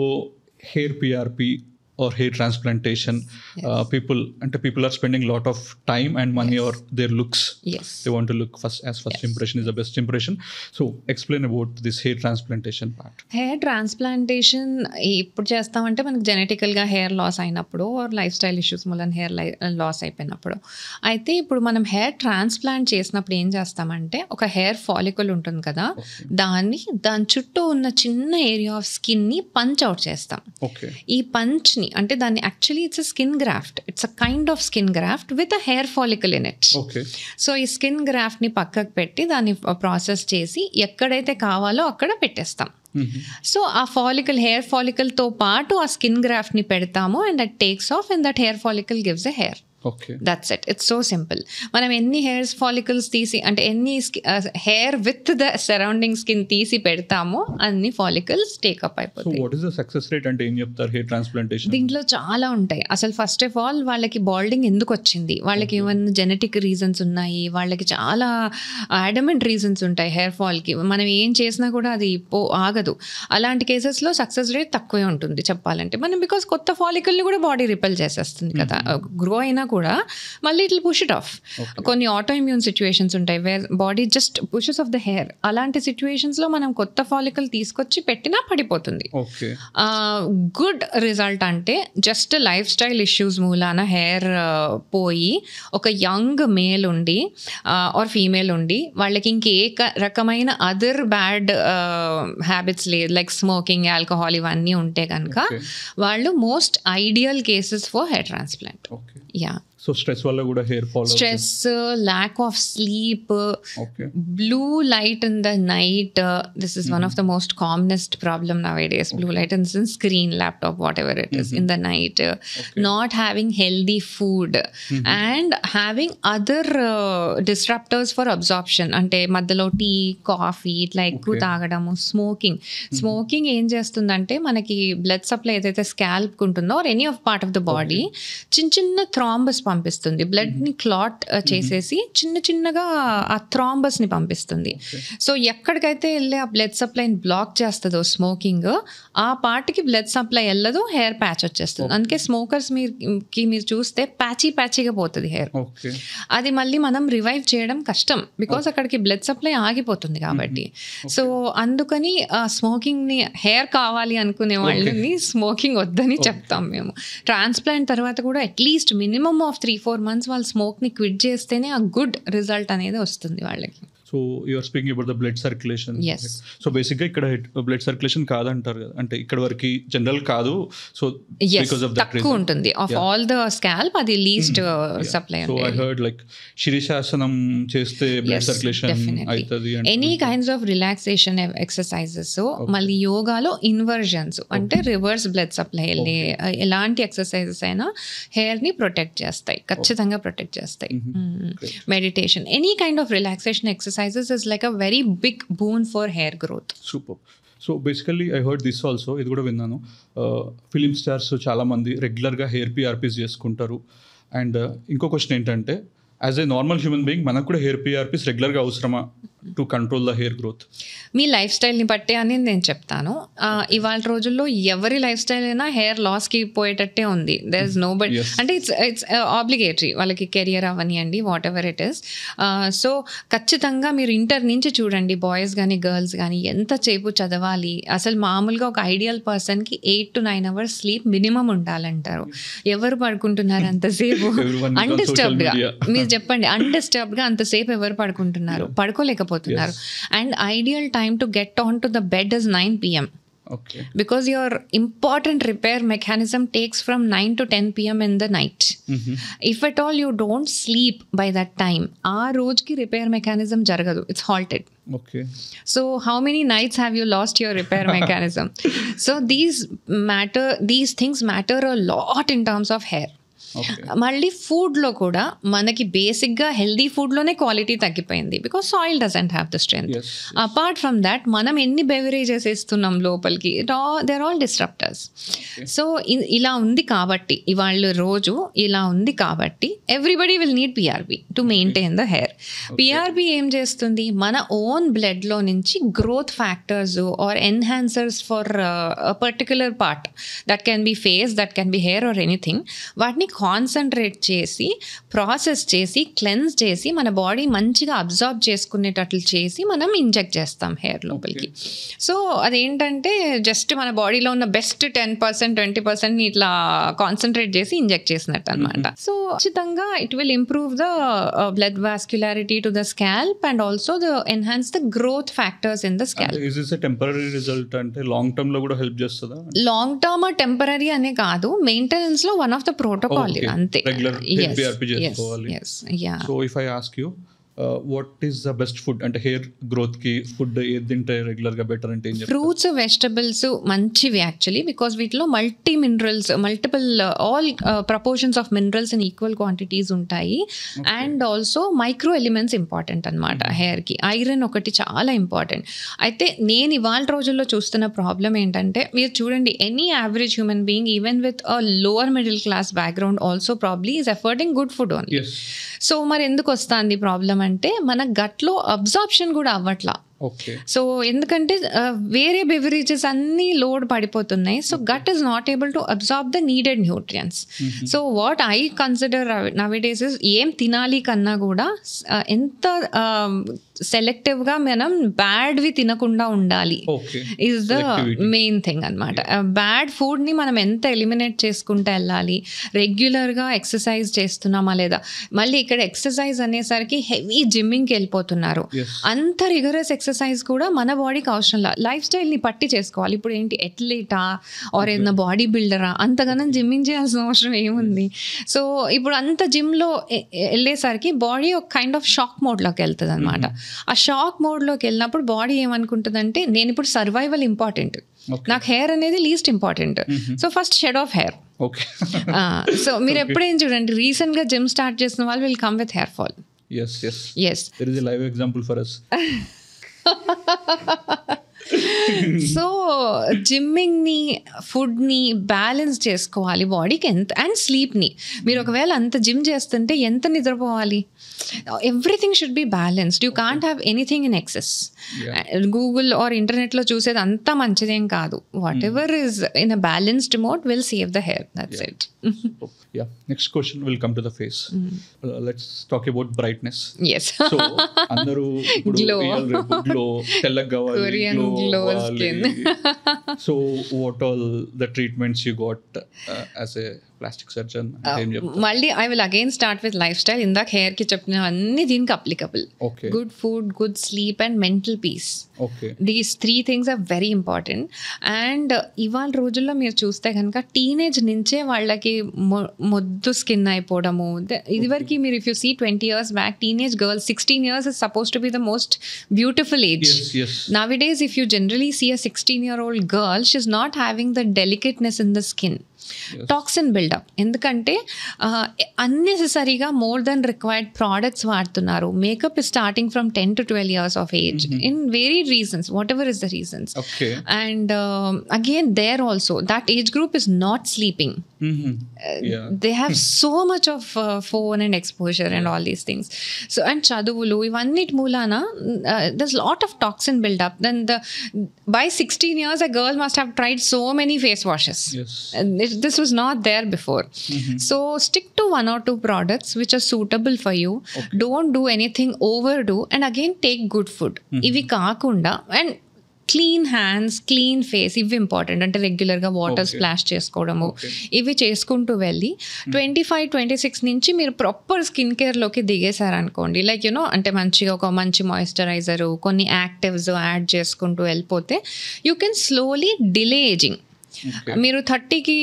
hair PRP or hair transplantation, people are spending a lot of time and money or their looks. They want to look first impression is the best impression. So explain about this hair transplantation part. Hair transplantation ఇప్పుడు చేస్తామంటే మనకి జెనెటికల్గా hair loss అయినప్పుడు are lifestyle issues మూలన hair loss అయిపోయినప్పుడు, అయితే ఇప్పుడు మనం hair transplant చేసినప్పుడు ఏం చేస్తామంటే ఒక హెయిర్ ఫాలికల్ ఉంటుంది కదా, దాని చుట్టూ ఉన్న చిన్న ఏరియా ఆఫ్ స్కిన్ని పంచ్ అవుట్ చేస్తాం. ఈ పంచ్ని అంటే దాన్ని actually it's a skin graft, it's a kind of skin graft with a hair follicle in it. So ఈ స్కిన్ గ్రాఫ్ట్ని పక్కకు పెట్టి దాన్ని ప్రాసెస్ చేసి ఎక్కడైతే కావాలో అక్కడ పెట్టేస్తాం. సో ఆ ఫాలికల్, హెయిర్ ఫాలికల్తో పాటు ఆ స్కిన్ గ్రాఫ్ట్ని పెడతాము and that takes of and that hair follicle gives a hair. That's it. It's so simple. మనం ఎన్ని హెయిర్ ఫాలికల్స్ తీసి అంటే ఎన్ని hair with the surrounding skin తీసి పెడతామో అన్ని ఫాలికల్స్ టేకప్ అయిపోతాయి. What is the success rate అంటే ఏం చెప్తారు హెయిర్ ట్రాన్స్ప్లాంటేషన్? దీంట్లో చాలా ఉంటాయి. అసలు ఫస్ట్ ఆఫ్ ఆల్ వాళ్ళకి బాల్డింగ్ ఎందుకు వచ్చింది, వాళ్ళకి ఏమైనా జెనెటిక్ రీజన్స్ ఉన్నాయి, వాళ్ళకి చాలా అడమెంట్ రీజన్స్ ఉంటాయి హెయిర్ ఫాల్కి, మనం ఏం చేసినా కూడా అది ఆగదు. అలాంటి కేసెస్లో సక్సెస్ రేట్ తక్కువే ఉంటుంది చెప్పాలంటే. మనం బికాస్ కొత్త ఫాలికల్ని కూడా బాడీ రిపెల్ చేసేస్తుంది కదా, గ్రో అయినా కూడా మళ్ళీ it will push it off. కొన్ని ఆటో ఇమ్యూన్ సిచ్యువేషన్స్ ఉంటాయి where body just pushes off the hair. అలాంటి సిచ్యువేషన్స్లో మనం కొత్త ఫాలికల్ తీసుకొచ్చి పెట్టినా పడిపోతుంది. గుడ్ రిజల్ట్ అంటే జస్ట్ లైఫ్ స్టైల్ ఇష్యూస్ మూలాన హెయిర్ పోయి ఒక యంగ్ మేల్ ఉండి ఆర్ ఫీమేల్ ఉండి వాళ్ళకి ఇంకే రకమైన అదర్ బ్యాడ్ హ్యాబిట్స్ లేదు, లైక్ స్మోకింగ్, ఆల్కహాల్ ఇవన్నీ ఉంటే కనుక వాళ్ళు most ideal cases for hair transplant. So stress వల్ల కూడా hair fall, stress, lack of sleep, blue light in the night, this is one of the most commonest problem nowadays. Blue light in screen, laptop, whatever it is in the night, not having healthy food and having other disruptors for absorption, అంటే మధ్యలో tea, coffee ఇట్లా ఎక్కువ తాగడము, smoking ఏం చేస్తుందంటే మనకి blood supply ఏదైతే scalp ఉంటుందో or any of part of the body చిన్న థ్రాంబస్ పంపిస్తుంది, బ్లడ్ని క్లాట్ చేసేసి చిన్నగా ఆ థ్రాంబస్ని పంపిస్తుంది. సో ఎక్కడికైతే వెళ్ళి ఆ బ్లడ్ సప్లైని బ్లాక్ చేస్తుందో స్మోకింగ్, ఆ పార్ట్కి బ్లడ్ సప్లై వెళ్ళదు, హెయిర్ ప్యాచ్ వచ్చేస్తుంది. అందుకే స్మోకర్స్ మీరు చూస్తే ప్యాచీగా పోతుంది హెయిర్. అది మళ్ళీ మనం రివైవ్ చేయడం కష్టం బికాస్ అక్కడికి బ్లడ్ సప్లై ఆగిపోతుంది కాబట్టి. సో అందుకని స్మోకింగ్ని, హెయిర్ కావాలి అనుకునే వాళ్ళని స్మోకింగ్ వద్దని చెప్తాం మేము. ట్రాన్స్ప్లాంట్ తర్వాత కూడా అట్లీస్ట్ మినిమమ్ ఆఫ్ 3-4 months వాళ్ళు స్మోక్ని క్విట్ చేస్తేనే ఆ గుడ్ రిజల్ట్ అనేది వస్తుంది వాళ్ళకి. So you're speaking about the blood circulation. Yes. So బేసిక్గా ఇక్కడ బ్లడ్ సర్క్యులేషన్ కాదంటారు కదా, అంటే ఇక్కడ వరకు జనరల్ కాదు. సో బికాస్ ఆఫ్ దట్ తక్కువ ఉంటుంది ఆఫ్ ఆల్ ద స్కాల్ప్, అది least supply. So I heard like శిరీషాసనం చేస్తే బ్లడ్ సర్క్యులేషన్ అవుతుంది. Any kinds of relaxation exercises. మళ్ళీ యోగాలో ఇన్వర్జన్స్ అంటే రివర్స్ బ్లడ్ సప్లై, ఎలాంటి ఎక్సర్సైజెస్ అయినా హెయిర్ ని ప్రొటెక్ట్ చేస్తాయి, ఖచ్చితంగా ప్రొటెక్ట్ చేస్తాయి. Meditation, any kind of relaxation exercises is like a very big boon for hair growth. Super. So basically I heard this also, ఇది కూడా విన్నాను, ఫిలిం స్టార్స్ చాలామంది రెగ్యులర్గా హెయిర్ పిఆర్పీస్ చేసుకుంటారు. అండ్ ఇంకో క్వశ్చన్ ఏంటంటే, as a normal human being మనకు కూడా హెయిర్ పిఆర్పీస్ రెగ్యులర్గా అవసరమా to control the hair growth? Me life స్టైల్ని బట్టే అని నేను చెప్తాను. ఇవాళ రోజుల్లో ఎవరి లైఫ్ స్టైల్ అయినా హెయిర్ లాస్కి పోయేటట్టే ఉంది. దెర్ ఇస్ నో బట్, అంటే ఇట్స్ ఆబ్లిగేటరీ వాళ్ళకి కెరియర్ అవనియండి, whatever it is. So ఖచ్చితంగా మీరు ఇంటర్ నుంచి చూడండి, బాయ్స్ కానీ గర్ల్స్ కానీ ఎంతసేపు చదవాలి. అసలు మామూలుగా ఒక ఐడియల్ పర్సన్కి 8 to 9 hours స్లీప్ మినిమం ఉండాలంటారు. ఎవరు పడుకుంటున్నారు అంతసేపు అన్డిస్టర్బ్డ్గా? మీరు చెప్పండి, అన్డిస్టర్బ్డ్గా అంతసేపు ఎవరు పడుకుంటున్నారు? పడుకోలేకపోతున్నారు. And ideal time to get on to the bed is 9 p.m. Okay. Because your important repair mechanism takes from 9 to 10 p.m. in the night. If at all you don't sleep by that time, aa roj ki repair mechanism jaragadu, it's halted. Okay. So how many nights have you lost your repair mechanism? So these things matter a lot in terms of hair. మళ్ళీ ఫుడ్లో కూడా మనకి బేసిక్గా healthy ఫుడ్లోనే quality తగ్గిపోయింది, because soil doesn't have the strength. Apart from that మనం ఎన్ని beverages ఇస్తున్నాం లోపలికి, దేర్ ఆల్ డిస్ట్రప్టర్స్. సో ఇలా ఉంది కాబట్టి, ఇవాళ రోజు ఇలా ఉంది కాబట్టి everybody will need PRP to maintain the hair. PRP ఏం చేస్తుంది, మన ఓన్ బ్లడ్లో నుంచి growth factors or enhancers for particular part, that can be face, that can be hair or anything, వాటిని కాన్సన్ట్రేట్ చేసి ప్రాసెస్ చేసి క్లెన్స్ చేసి మన బాడీ మంచిగా అబ్జార్బ్ చేసుకునేటట్లు చేసి మనం ఇంజెక్ట్ చేస్తాం హెయిర్ లోపలికి. సో అదేంటంటే జస్ట్ మన బాడీలో ఉన్న బెస్ట్ 10%, 20% ఇట్లా కాన్సన్ట్రేట్ చేసి ఇంజెక్ట్ చేసినట్టు అనమాట. సో ఖచ్చితంగా it will improve the blood వాస్క్యులారిటీ to the scalp and also the enhance the growth factors in the scalp. Is this a temporary result, అంటే లాంగ్ టర్మ్ లో కూడా హెల్ప్ చేస్తుందా? లాంగ్ టర్మ్ టెంపరరీ అనే కాదు, maintenance లో one of the protocol అంతే. Regular PRP చేసుకోవాలి. So if I ask you what is the best food, అంటే హెయిర్ గ్రోత్ కి ఫుడ్ ఏది తింటే రెగ్యులర్ గా బెటర్ అంటే ఏం చెప్తారు? ఫ్రూట్స్, వెజిటబుల్స్ మంచివి యాక్చువల్లీ, బికాస్ వీటిలో multi minerals, multiple all proportions of minerals in equal quantities ఉంటాయి. And also micro elements important అనమాట హెయిర్కి. ఐరన్ ఒకటి చాలా ఇంపార్టెంట్. అయితే నేను ఇవాళ రోజుల్లో చూస్తున్న ప్రాబ్లం ఏంటంటే, మీరు చూడండి, any average human being even with a lower middle class background also probably is affording good food only. So మరి ఎందుకు వస్తుంది ప్రాబ్లం అంటే, మన గట్లో అబ్జార్ప్షన్ కూడా అవ్వట్లా. సో ఎందుకంటే వేరే బెవరేజెస్ అన్నీ లోడ్ పడిపోతున్నాయి. So gut is not able to absorb the needed nutrients. So what I consider nowadays is, ఏం తినాలి కన్నా కూడా ఎంత సెలెక్టివ్గా మనం బ్యాడ్వి తినకుండా ఉండాలి ఈజ్ ద మెయిన్ థింగ్ అనమాట. బ్యాడ్ ఫుడ్ని మనం ఎంత ఎలిమినేట్ చేసుకుంటూ వెళ్ళాలి. రెగ్యులర్గా ఎక్సర్సైజ్ చేస్తున్నామా లేదా, మళ్ళీ ఇక్కడ ఎక్సర్సైజ్ అనేసరికి హెవీ జిమ్మింగ్కి వెళ్ళిపోతున్నారు. అంత రిగరస్ ఎక్సర్సైజ్ కూడా మన బాడీకి అవసరం లేదు. లైఫ్ స్టైల్ని పట్టి చేసుకోవాలి. ఇప్పుడు ఏంటి, అథ్లీటా ఆర్ ఏదైనా బాడీ బిల్డరా, అంతగానం జిమ్మింగ్ చేయాల్సిన అవసరం ఏముంది. సో ఇప్పుడు అంత జిమ్లో వెళ్ళేసరికి బాడీ ఒక కైండ్ ఆఫ్ షాక్ మోడ్లోకి వెళ్తుంది అనమాట. ఆ షాక్ మోడ్లోకి వెళ్ళినప్పుడు బాడీ ఏమనుకుంటుందంటే, నేను ఇప్పుడు సర్వైవల్ ఇంపార్టెంట్, నాకు హెయిర్ అనేది least important, so first shed of hair. So మీరు ఎప్పుడేం చూడండి, రీసెంట్గా జిమ్ స్టార్ట్ చేసిన వాళ్ళు will come with hair fall. Yes. There is a live example for us. So జిమ్మింగ్ని, ఫుడ్ని బ్యాలెన్స్ చేసుకోవాలి బాడీకి ఎంత, అండ్ స్లీప్ని. మీరు ఒకవేళ అంత జిమ్ చేస్తుంటే ఎంత నిద్రపోవాలి? Everything should be balanced. You can't have anything in excess. Google or ఇంటర్నెట్లో చూసేది అంతా మంచిదేం కాదు. What ever is in a balanced mode will save the hair. That's it. Yeah, next question will come to the face. Let's talk about brightness. Yes. So andaru glow tellaga kavali, Korean glow skin. So what all the treatments you got as a plastic surgeon అంటే ఏం చెప్తారు? మళ్ళీ I will again start with lifestyle. ఇందాక హెయిర్కి చెప్పిన అన్ని దీనికి applicable. Okay good food, good sleep and mental peace. Okay these 3 things are very important. And ఇవాళ రోజుల్లో మీరు చూస్తే కనుక టీనేజ్ నుంచే వాళ్ళకి మొద్దు స్కిన్ అయిపోవడము. ఇదివరకు మీరు if you see 20 years back, teenage girls 16 years is supposed to be the most beautiful age. yes Nowadays, if you generally see a 16-year-old girl, she's not having the delicateness in the skin. Toxin buildup. ఎందుకంటే అన్నెసెసరీగా more than required products వాడుతున్నారు. Makeup is starting from 10 to 12 years of age in varied reasons, whatever is the reasons. Okay. And again, there also that age group is not sleeping. They have so much of phone and exposure and all these things. So and chaduvulu ivannit moolana there's lot of toxin buildup. Then by 16 years a girl must have tried so many face washes. yes This was not there before. So stick to 1 or 2 products which are suitable for you. Don't do anything overdo, and again take good food. Ivi kaakunda and clean hands, clean face, ఇవి important. అంటే రెగ్యులర్గా water splash చేసుకోవడము, ఇవి చేసుకుంటూ వెళ్ళి 25-26 నుంచి మీరు proper skin కేర్లోకి దిగేశారనుకోండి. Like you know అంటే మంచిగా ఒక మంచి మాయిశ్చరైజరు, కొన్ని యాక్టివ్స్ యాడ్ చేసుకుంటూ వెళ్ళిపోతే you can slowly delay ageing. మీరు 30కి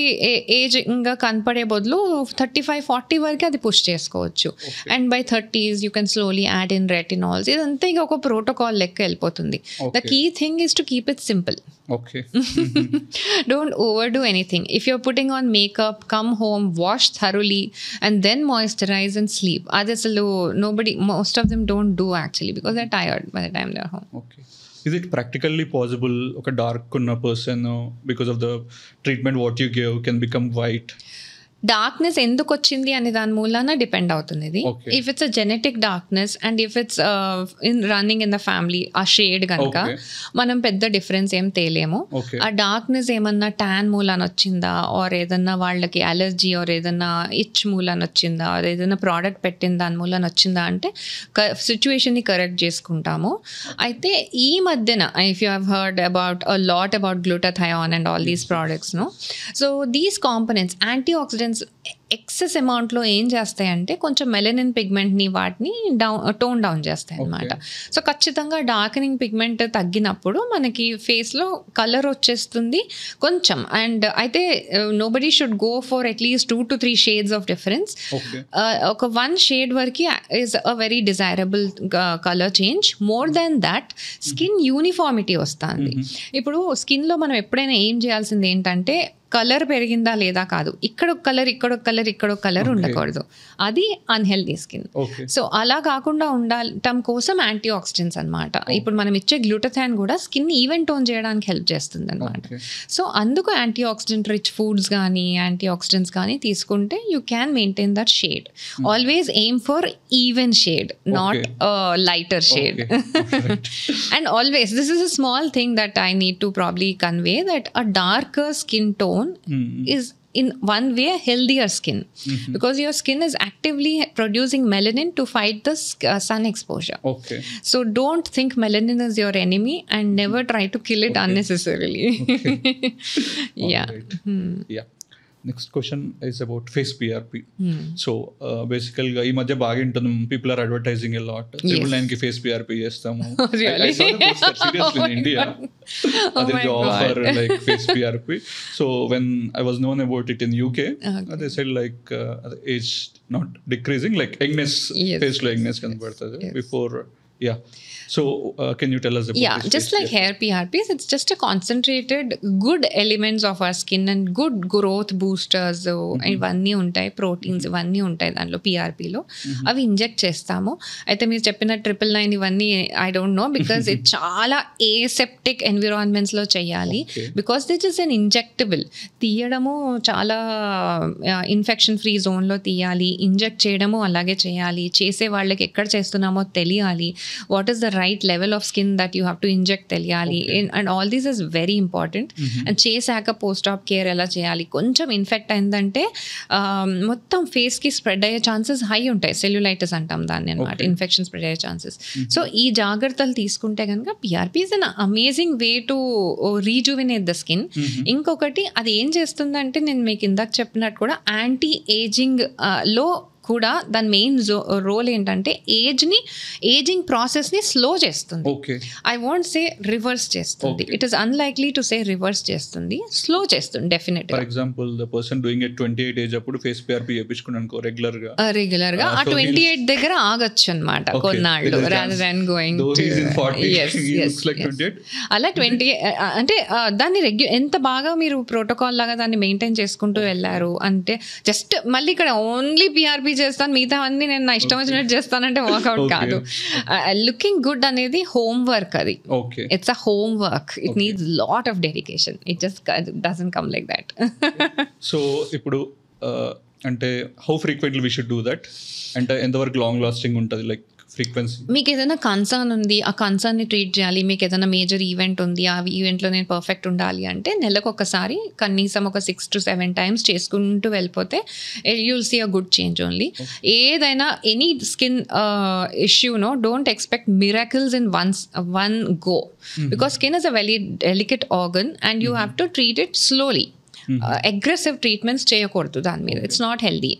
ఏజ్ ఇంకా కనపడే బదులు 35-40 వరకు అది పుష్ చేసుకోవచ్చు. And by 30s you can slowly add in retinols. ఇదంతా ఇక ఒక ప్రోటోకాల్ లెక్క వెళ్ళిపోతుంది. The key thing is to keep it simple. okay Don't overdo anything. If you're putting on makeup, come home, wash thoroughly and then moisturize and sleep. Others most of them don't do actually because they're tired by the time they're home. okay is it practically possible ఒక dark ఉన్న person because of the treatment what you give can become white? Darkness ఎందుకు వచ్చింది అనే దాని మూలాన depend అవుతుంది ఇది. Okay. If it's a genetic darkness and if it's in running in the family ఆ షేడ్ కనుక Okay. మనం పెద్ద డిఫరెన్స్ ఏం తేలేము. Okay. ఆ డార్క్నెస్ ఏమన్నా ట్యాన్ మూలాన వచ్చిందా, ఆర్ ఏదన్నా వాళ్ళకి అలర్జీ, ఆర్ ఏదన్నా ఇచ్ మూలాన వచ్చిందా, ఆర్ ఏదైనా ప్రోడక్ట్ పెట్టిన దాని మూలాన వచ్చిందా అంటే సిచ్యువేషన్ని కరెక్ట్ చేసుకుంటాము. అయితే ఈ మధ్యన if you have heard about a lot about glutathione and all these products no. So these components antioxidants excess అమౌంట్లో ఏం చేస్తాయంటే కొంచెం మెలనిన్ పిగ్మెంట్ని వాటిని టోన్ డౌన్ చేస్తాయి అన్నమాట. సో ఖచ్చితంగా డార్కనింగ్ పిగ్మెంట్ తగ్గినప్పుడు మనకి ఫేస్లో కలర్ వచ్చేస్తుంది కొంచెం. అండ్ అయితే nobody should go for at least 2 to 3 shades of difference. ఒక 1 shade వరకు is a very desirable colour change. More than that skin uniformity వస్తుంది. ఇప్పుడు స్కిన్లో మనం ఎప్పుడైనా ఏం చేయాల్సింది ఏంటంటే కలర్ పెరిగిందా లేదా కాదు, ఇక్కడ కలర్ ఇక్కడ కలర్ ఇక్కడ కలర్ ఉండకూడదు. అది అన్హెల్దీ స్కిన్. సో అలా కాకుండా ఉండటం కోసం యాంటీ ఆక్సిడెంట్స్ అనమాట. ఇప్పుడు మనం ఇచ్చే గ్లూటాథయాన్ కూడా స్కిన్ ఈవెన్ టోన్ చేయడానికి హెల్ప్ చేస్తుంది అనమాట. సో అందుకు యాంటీ ఆక్సిడెంట్ రిచ్ ఫుడ్స్ కానీ యాంటీ ఆక్సిడెంట్స్ కానీ తీసుకుంటే you can maintain that shade. Always aim for even shade, not lighter shade. And always this is a small thing that I need to probably convey, that a darker skin tone is in one way a healthier skin, because your skin is actively producing melanin to fight the sun exposure. Okay. So don't think melanin is your enemy and never try to kill it unnecessarily. Yeah. Right. Yeah. Next question is about face PRP. So బేసికల్గా ఈ మధ్య బాగా ఉంటుంది, people are advertising a lot. 999కి face PRP చేస్తాము. Seriously in India there is offer like face PRP. So when I was known about it in UK, they said like age not decreasing, like youngness, face lo youngness kanpadtadi before. Yeah. So can you tell us about this? Just like hair PRPs, it's just a concentrated good elements of our skin and good growth boosters. ఇవన్నీ ఉంటాయి, proteins ఇవన్నీ ఉంటాయి దాంట్లో PRPలో. అవి inject చేస్తాము. అయితే మీరు చెప్పిన 999 ఇవన్నీ ఐ డోంట్ నో, బికాస్ ఇది చాలా ఏసెప్టిక్ ఎన్విరాన్మెంట్స్లో చేయాలి. Because this is an injectable. తీయడము చాలా ఇన్ఫెక్షన్ ఫ్రీ జోన్లో తీయాలి, ఇంజెక్ట్ చేయడము అలాగే చేయాలి. చేసే వాళ్ళకి ఎక్కడ చేస్తున్నామో తెలియాలి. What is the right level of skin that you have to inject తెలియాలి. And all these is very important. And చేశాక పోస్ట్ ఆప్ కేర్ ఎలా చేయాలి. కొంచెం ఇన్ఫెక్ట్ అయిందంటే మొత్తం ఫేస్కి స్ప్రెడ్ అయ్యే ఛాన్సెస్ హై ఉంటాయి. సెల్యులైటిస్ అంటాం దాన్ని అనమాట, ఇన్ఫెక్షన్ స్ప్రెడ్ అయ్యే ఛాన్సెస్. సో ఈ జాగ్రత్తలు తీసుకుంటే కనుక PRP is an amazing way to rejuvenate the skin. ఇంకొకటి అది ఏం చేస్తుందంటే నేను మీకు ఇందాక చెప్పినట్టు కూడా యాంటీ ఏజింగ్ లో కూడా దాని మెయిన్ రోల్ ఏంటంటే ఏజింగ్ ప్రాసెస్ని స్లో చేస్తుంది. ఐ వాంట్ సే రివర్స్ చేస్తుంది. It is unlikely to say reverse చేస్తుంది, స్లో చేస్తుంది definite. For example the person doing at 28 age అప్పుడు ఫేస్ PRP చేయించుకున్నాను రెగ్యులర్ గా ఆ 28 దగ్గర ఆగొచ్చు అనమాట కొన్నాళ్ళు, రాదర్ దాన్ గోయింగ్ అలా 20 అంటే దాన్ని ఎంత బాగా మీరు ప్రోటోకాల్ లాగా దాన్ని మెయింటైన్ చేసుకుంటూ వెళ్ళారు అంటే జస్ట్ మళ్ళీ ఇక్కడ ఓన్లీ PRP చేస్తాను మిగతా అన్ని నేను నా ఇష్టం వచ్చినట్టు చేస్తానంటే వర్కౌట్ కాదు. లుకింగ్ గుడ్ అనేది హోమ్ వర్క్, అది it's a homework. It needs lot of dedication. It just doesn't come like that. So ఇప్పుడు అంటే how frequently we should do that అంటే ఎంతవరకు లాంగ్ లాస్టింగ్ ఉంటుంది లైక్ ఫ్రీక్వెన్సీ? మీకు ఏదైనా కన్సర్న్ ఉంది, ఆ కన్సర్న్ని ట్రీట్ చేయాలి. మీకు ఏదైనా మేజర్ ఈవెంట్ ఉంది, ఆ ఈవెంట్లో నేను పర్ఫెక్ట్ ఉండాలి అంటే నెలకు ఒకసారి కనీసం ఒక 6 to 7 times చేసుకుంటూ వెళ్ళిపోతే you will see a good change only. ఏదైనా ఎనీ స్కిన్ ఇష్యూనో don't expect miracles in one go, because skin is a very delicate organ and you have to treat it slowly. Aggressive treatments చేయకూడదు దాని మీద, it's not healthy.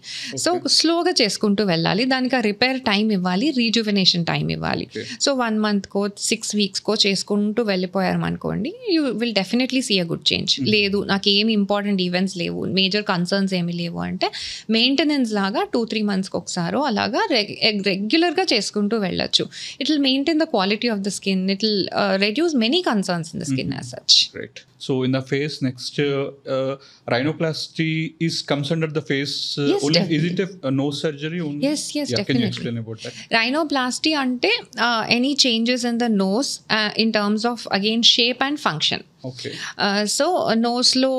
So స్లోగా చేసుకుంటూ వెళ్ళాలి. దానికి ఆ రిపేర్ టైం ఇవ్వాలి, రీజువినేషన్ టైం ఇవ్వాలి. సో 1 monthకో 6 weeksకో చేసుకుంటూ వెళ్ళిపోయారు అనుకోండి, you will definitely see a good change. లేదు నాకు ఏమి ఇంపార్టెంట్ ఈవెంట్స్ లేవు, మేజర్ కన్సర్న్స్ ఏమి లేవు అంటే మెయింటెనెన్స్ లాగా 2-3 monthsకి ఒకసారో అలాగా రెగ్యులర్గా చేసుకుంటూ వెళ్ళొచ్చు. It will maintain the quality of the skin, it will reduce many concerns in the skin as such. So in the face next rhinoplasty comes under the face only. Is it a nose surgery only? Yes, definitely. Can you explain about that? Rhinoplasty ante any changes in the nose in terms of again shape and function. So నోస్లో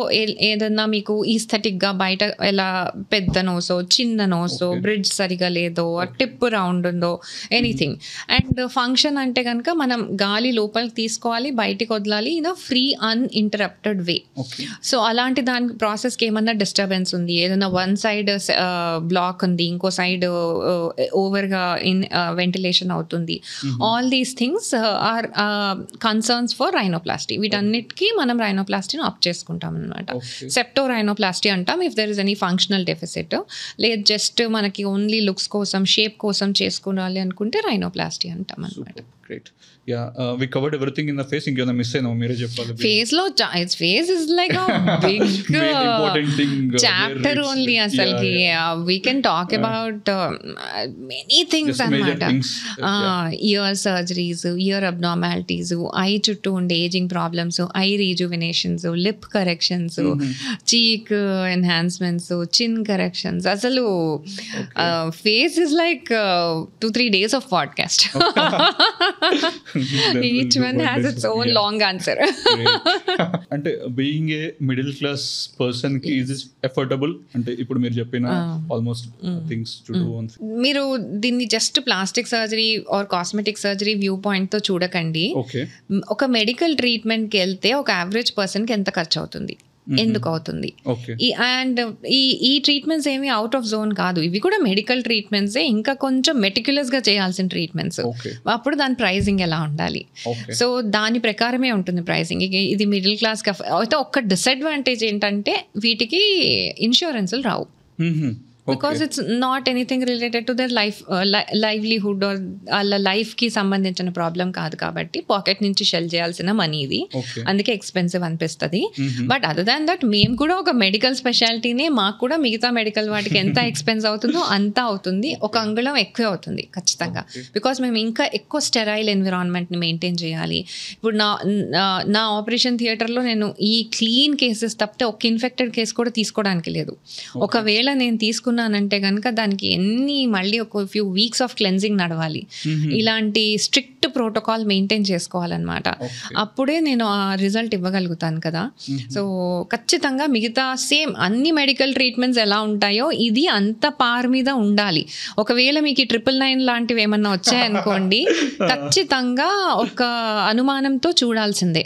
ఏదన్నా మీకు ఈస్థెటిక్గా బయట ఎలా పెద్ద నోసో చిన్న నోసో bridge సరిగా లేదో tip round ఉందో ఎనీథింగ్. అండ్ ఫంక్షన్ అంటే కనుక మనం గాలి లోపలికి తీసుకోవాలి, బయటికి వదలాలి in a free uninterrupted way. So అలాంటి దాని ప్రాసెస్కి ఏమన్నా డిస్టర్బెన్స్ ఉంది, ఏదైనా వన్ సైడ్ బ్లాక్ ఉంది, ఇంకో సైడ్ ఓవర్గా వెంటిలేషన్ అవుతుంది, all these things are concerns for rhinoplasty. వీటన్నిటి మనం రైనోప్లాస్టీని ఆప్ చేసుకుంటాం అనమాట. సెప్టో రైనోప్లాస్టీ అంటాం if there is any functional deficit. లేదు జస్ట్ మనకి ఓన్లీ లుక్స్ కోసం షేప్ కోసం చేసుకోవాలి అనుకుంటే రైనోప్లాస్టీ అంటాం అనమాట. Great. Yeah, we covered everything in the face. ఇంకేమైనా మిస్ అయినా మీరే చెప్పాలి. ఫేస్ లో face is like a big important thing chapter only. అసలుకి we can talk about many things అన్నమాట. Ear surgeries, ear abnormalities, eye చుట్టూ ఉండే ageing problems, eye rejuvenations, lip corrections, cheek enhancements, chin corrections. అసలు face is like 2-3 days of podcast. Each one has its own long answer. అంటే being a middle class person కి is this affordable అంటే ఇప్పుడు మీరు చెప్పిన almost things to do. మీరు దీన్ని just plastic surgery or cosmetic surgery view point తో చూడకండి. ఒక మెడికల్ ట్రీట్మెంట్ కి వెళ్తే ఒక యావరేజ్ పర్సన్ కి ఎంత ఖర్చు అవుతుంది, ఎందుకు అవుతుంది, అండ్ ఈ ట్రీట్మెంట్స్ ఏమి అవుట్ ఆఫ్ జోన్ కాదు, ఇవి కూడా మెడికల్ ట్రీట్మెంట్సే, ఇంకా కొంచెం మెటిక్యులస్ గా చేయాల్సిన ట్రీట్మెంట్స్. అప్పుడు దాని ప్రైజింగ్ ఎలా ఉండాలి, సో దాని ప్రకారమే ఉంటుంది ప్రైజింగ్. ఇది మిడిల్ క్లాస్ కి అయితే ఒక్క డిసడ్వాంటేజ్ ఏంటంటే వీటికి ఇన్సూరెన్స్లు రావు. Because it's not anything related to their livelihood or వాళ్ళ లైఫ్కి సంబంధించిన ప్రాబ్లం కాదు కాబట్టి పాకెట్ నుంచి షెల్ చేయాల్సిన మనీ ఇది, అందుకే ఎక్స్పెన్సివ్ అనిపిస్తుంది. బట్ అదర్ దాన్ దట్ మేము కూడా ఒక మెడికల్ స్పెషాలిటీనే, మాకు కూడా మిగతా మెడికల్ వాటికి ఎంత ఎక్స్పెన్స్ అవుతుందో అంత అవుతుంది, ఒక అంగుళం ఎక్కువ అవుతుంది ఖచ్చితంగా. బికాస్ మేము ఇంకా ఎక్కువ స్టెరైల్ ఎన్విరాన్మెంట్ని మెయింటైన్ చేయాలి. ఇప్పుడు నా ఆపరేషన్ థియేటర్లో నేను ఈ క్లీన్ కేసెస్ తప్పితే ఒక ఇన్ఫెక్టెడ్ కేసు కూడా తీసుకోవడానికి లేదు. ఒకవేళ నేను తీసుకున్న అనుకున్నానంటే కనుక దానికి మళ్ళీ ఒక ఫ్యూ వీక్స్ ఆఫ్ క్లెన్జింగ్ నడవాలి. ఇలాంటి స్ట్రిక్ట్ ప్రోటోకాల్ మెయింటైన్ చేసుకోవాలన్నమాట. అప్పుడే నేను ఆ రిజల్ట్ ఇవ్వగలుగుతాను కదా. సో ఖచ్చితంగా మిగతా సేమ్ అన్ని మెడికల్ ట్రీట్మెంట్స్ ఎలా ఉంటాయో ఇది అంత పార్ మీద ఉండాలి. ఒకవేళ మీకు 999 లాంటివి ఏమన్నా వచ్చాయనుకోండి ఖచ్చితంగా ఒక అనుమానంతో చూడాల్సిందే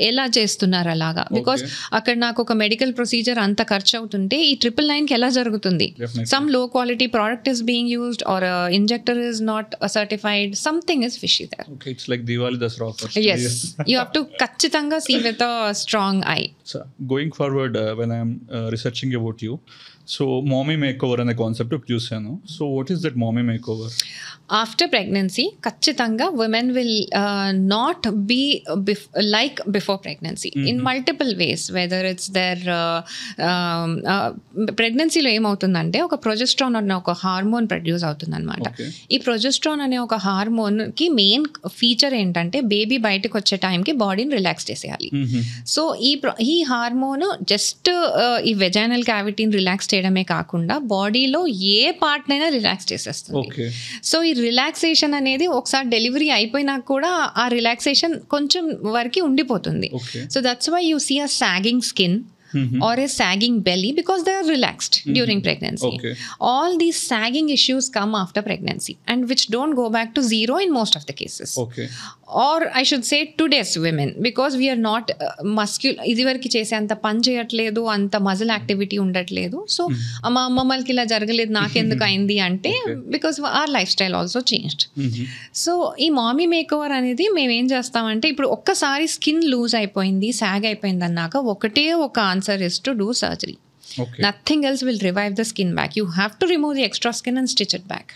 ఎలా చేస్తున్నారు అలాగా. బికాస్ అక్కడ నాకు ఒక మెడికల్ ప్రొసీజర్ అంత ఖర్చు అవుతుంటే ఈ 999కి ఎలా జరుగుతుంది? Some low quality product is being used or injector is not certified, something is fishy there. Okay, it's like Diwali Dasra offers. Yes, you have to ఖచ్చితంగా see with a strong eye. So going forward, when I am researching about you, so mommy makeover అనే concept చూసాను. So what is that mommy makeover? After pregnancy ఖచ్చితంగా women will not be like before pregnancy in multiple ways. Whether it's there ప్రెగ్నెన్సీలో ఏమవుతుందంటే ఒక progesterone అనే ఒక hormone produce అవుతుంది అనమాట. ఈ ప్రొజెస్ట్రాన్ అనే ఒక హార్మోన్కి మెయిన్ ఫీచర్ ఏంటంటే బేబీ బయటకు వచ్చే టైంకి బాడీని రిలాక్స్ చేసేయాలి. సో ఈ హార్మోన్ జస్ట్ ఈ వెజైనల్ క్యావిటీని రిలాక్స్ చేయడమే కాకుండా బాడీలో ఏ పార్ట్నైనా రిలాక్స్ చేసేస్తుంది. సో ఈ రిలాక్సేషన్ అనేది ఒకసారి డెలివరీ అయిపోయినాక కూడా ఆ రిలాక్సేషన్ కొంచెం వరకు ఉండిపోతుంది. So that's why you see a sagging skin or a sagging belly because they are relaxed during pregnancy. All these sagging issues come after pregnancy and which don't go back to zero in most of the cases. Or I should say today's women, because we are not muscular, ఇది వరకు చేసే అంత పని చేయట్లేదు, అంత muscle activity ఉండట్లేదు. So మా అమ్మమ్మలకి ఇలా జరగలేదు నాకెందుకు అయింది అంటే because our lifestyle also changed. So ఈ మామీ మేకోవర్ అనేది మేము ఏం చేస్తామంటే ఇప్పుడు ఒక్కసారి స్కిన్ లూజ్ అయిపోయింది, సాగ్ అయిపోయింది అన్నాక ఒకటే ఒక answer is to do surgery. Nothing else will revive the skin back. You have to remove the extra skin and stitch it back.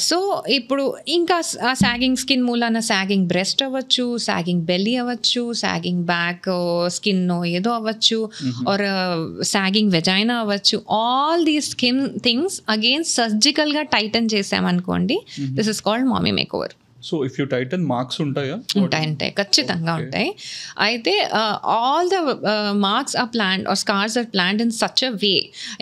So ఇప్పుడు ఇంకా ఆ సాగింగ్ స్కిన్ మూలాన సాగింగ్ బ్రెస్ట్ అవ్వచ్చు, సాగింగ్ బెల్లీ అవ్వచ్చు, సాగింగ్ బ్యాక్ స్కిన్ ఏదో అవ్వచ్చు, or sagging vagina అవ్వచ్చు. All these skin things again సర్జికల్గా టైటన్ చేసామనుకోండి, this is called mommy makeover. So if you tighten marks ఉంటాయా? ఉంటాయి ఖచ్చితంగా ఉంటాయి. అయితే all the marks are planned or scars are planned in such a way.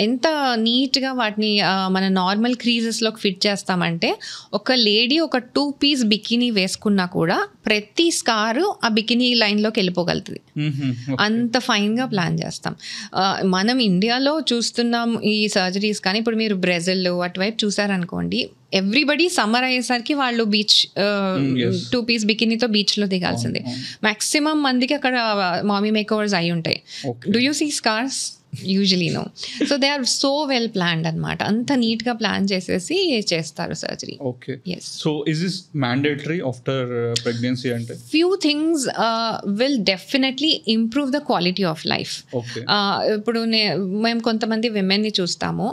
ఎంత నీట్గా వాటిని మన నార్మల్ క్రీజెస్లోకి ఫిట్ చేస్తామంటే ఒక లేడీ ఒక 2-piece బికినీ వేసుకున్నా కూడా ప్రతి స్కారు ఆ బికినీ లైన్లోకి వెళ్ళిపోగలుగుతుంది. అంత ఫైన్గా ప్లాన్ చేస్తాం. మనం ఇండియాలో చూస్తున్నాం ఈ సర్జరీస్, కానీ ఇప్పుడు మీరు బ్రెజిల్ అటువైపు చూసారనుకోండి, ఎవ్రీబడి సమ్మర్ అయ్యేసరికి వాళ్ళు బీచ్ 2-piece బికినీతో బీచ్లో దిగాల్సిందే. మ్యాక్సిమం మందికి అక్కడ మామీ మేకోవర్స్ అయి ఉంటాయి. Do you see scars? Usually no. So they are so well planned అనమాట. అంత నీట్గా ప్లాన్ చేసేసి చేస్తారు surgery. Okay. So is this mandatory after pregnancy అంటే? Few things will definitely improve the quality of life. ఇప్పుడు మేము కొంతమంది విమెన్ని చూస్తాము,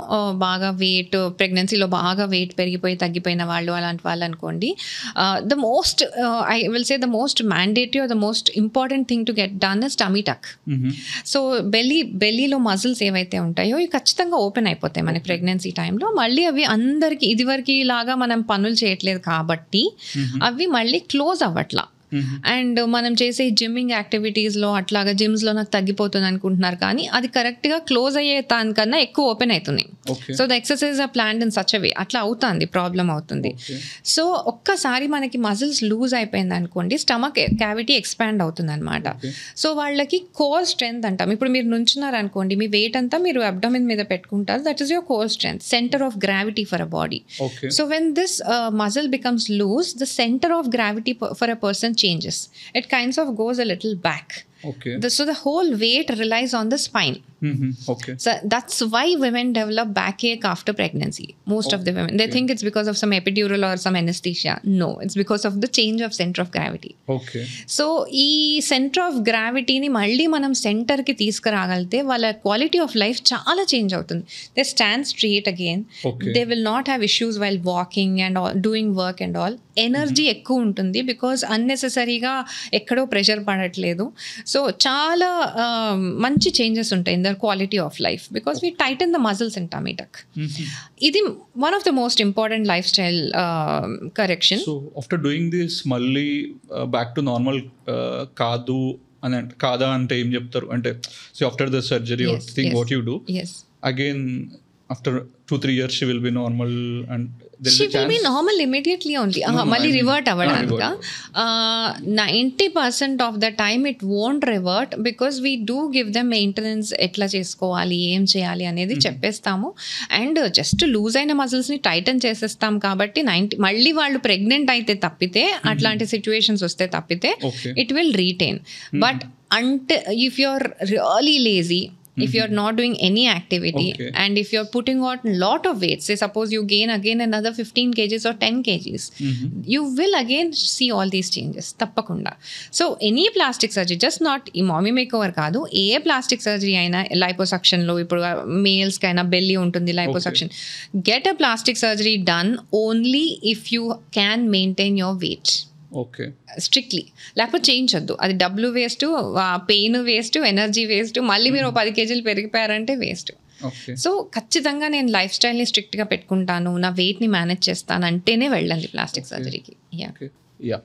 బాగా వెయిట్ ప్రెగ్నెన్సీలో బాగా వెయిట్ పెరిగిపోయి తగ్గిపోయిన వాళ్ళు, అలాంటి వాళ్ళు అనుకోండి. The most I will say the most mandatory or the most important thing to get done is tummy tuck. So బెల్లీలో మజిల్స్ ఏవైతే ఉంటాయో ఇవి ఖచ్చితంగా ఓపెన్ అయిపోతాయి మనకి ప్రెగ్నెన్సీ టైంలో. మళ్ళీ అవి అందరికి ఇదివరకు లాగా మనం పనులు చేయట్లేదు కాబట్టి అవి మళ్ళీ క్లోజ్ అవ్వట్లా. అండ్ మనం చేసే జిమ్మింగ్ యాక్టివిటీస్లో అట్లాగా జిమ్స్లో నాకు తగ్గిపోతుంది అనుకుంటున్నారు, కానీ అది కరెక్ట్గా క్లోజ్ అయ్యే దానికన్నా ఎక్కువ ఓపెన్ అవుతుంది. So the exercise are planned in such a way, అట్లా అవుతుంది, ప్రాబ్లం అవుతుంది. సో ఒక్కసారి మనకి మజిల్స్ లూజ్ అయిపోయింది అనుకోండి, స్టమక్ క్యావిటీ ఎక్స్పాండ్ అవుతుంది అనమాట. సో వాళ్ళకి కోర్ స్ట్రెంత్ అంటాం. ఇప్పుడు మీరు నుంచున్నారు అనుకోండి, మీ వెయిట్ అంతా మీరు అబ్డోమిన్ మీద పెట్టుకుంటారు, that is your core strength, centre of gravity for a body. So when this muscle becomes loose, the centre of gravity for a person changes. It kinds of goes a little back. So the whole weight relies on the spine. So that's why women develop backache after pregnancy. Most of the women, they think it's because of some epidural or some anesthesia. No, it's because of the change of center of gravity. So ఈ centre of గ్రావిటీని మళ్ళీ మనం సెంటర్కి తీసుకురాగలిగితే వాళ్ళ quality of life చాలా change అవుతుంది. They stand straight again, they will not have issues while walking and doing work and all. Energy ఎక్కువ ఉంటుంది because అన్నెసెసరీగా ఎక్కడో ప్రెషర్ పడట్లేదు. సో చాలా మంచి చేంజెస్ ఉంటాయి in their quality of life because we Titan the muscles in tummy టక్. ఇది one of the most important life style correction. So after doing this మళ్ళీ బ్యాక్ టు నార్మల్ కాదు అని కాదా అంటే ఏం చెప్తారు అంటే, so after the surgery thing what you do again after 2-3 years she will be normal and there is she a will be chance. Normal immediately only No, మళ్ళీ I mean, revert అవ్వడానిక revert. 90% of the time it won't revert because we do give them maintenance ఎట్లా చేసుకోవాలి ఏం చేయాలి అనేది చెప్పేస్తాము and just loose అయిన మజిల్స్ని టైటన్ చేసేస్తాం కాబట్టి మళ్ళీ వాళ్ళు ప్రెగ్నెంట్ అయితే తప్పితే అట్లాంటి సిచ్యువేషన్స్ వస్తే తప్పితే Okay. It will retain but అంటే if you are really lazy, if you're not doing any activity, Okay. and if you're putting on lot of weight, say suppose you gain again another 15 kgs or 10 kgs, you will again see all these changes tappakunda. So any plastic surgery, just not mommy makeover kaadu, A plastic surgery అయినా liposuction లో ఇప్పుడు males కైనా belly ఉంటుంది liposuction, get a plastic surgery done only if you can maintain your weight. Okay. Strictly, లేకపోతే చేయించొద్దు. అది డబ్బులు waste, pain waste, energy waste, మళ్ళీ మీరు 10 kgs పెరిగిపోయారంటే వేస్ట్. Okay. సో ఖచ్చితంగా నేను లైఫ్ స్టైల్ని స్ట్రిక్ట్గా పెట్టుకుంటాను, నా వెయిట్ని మేనేజ్ చేస్తాను అంటేనే వెళ్ళండి ప్లాస్టిక్ సర్జరీకి. Okay. Yeah.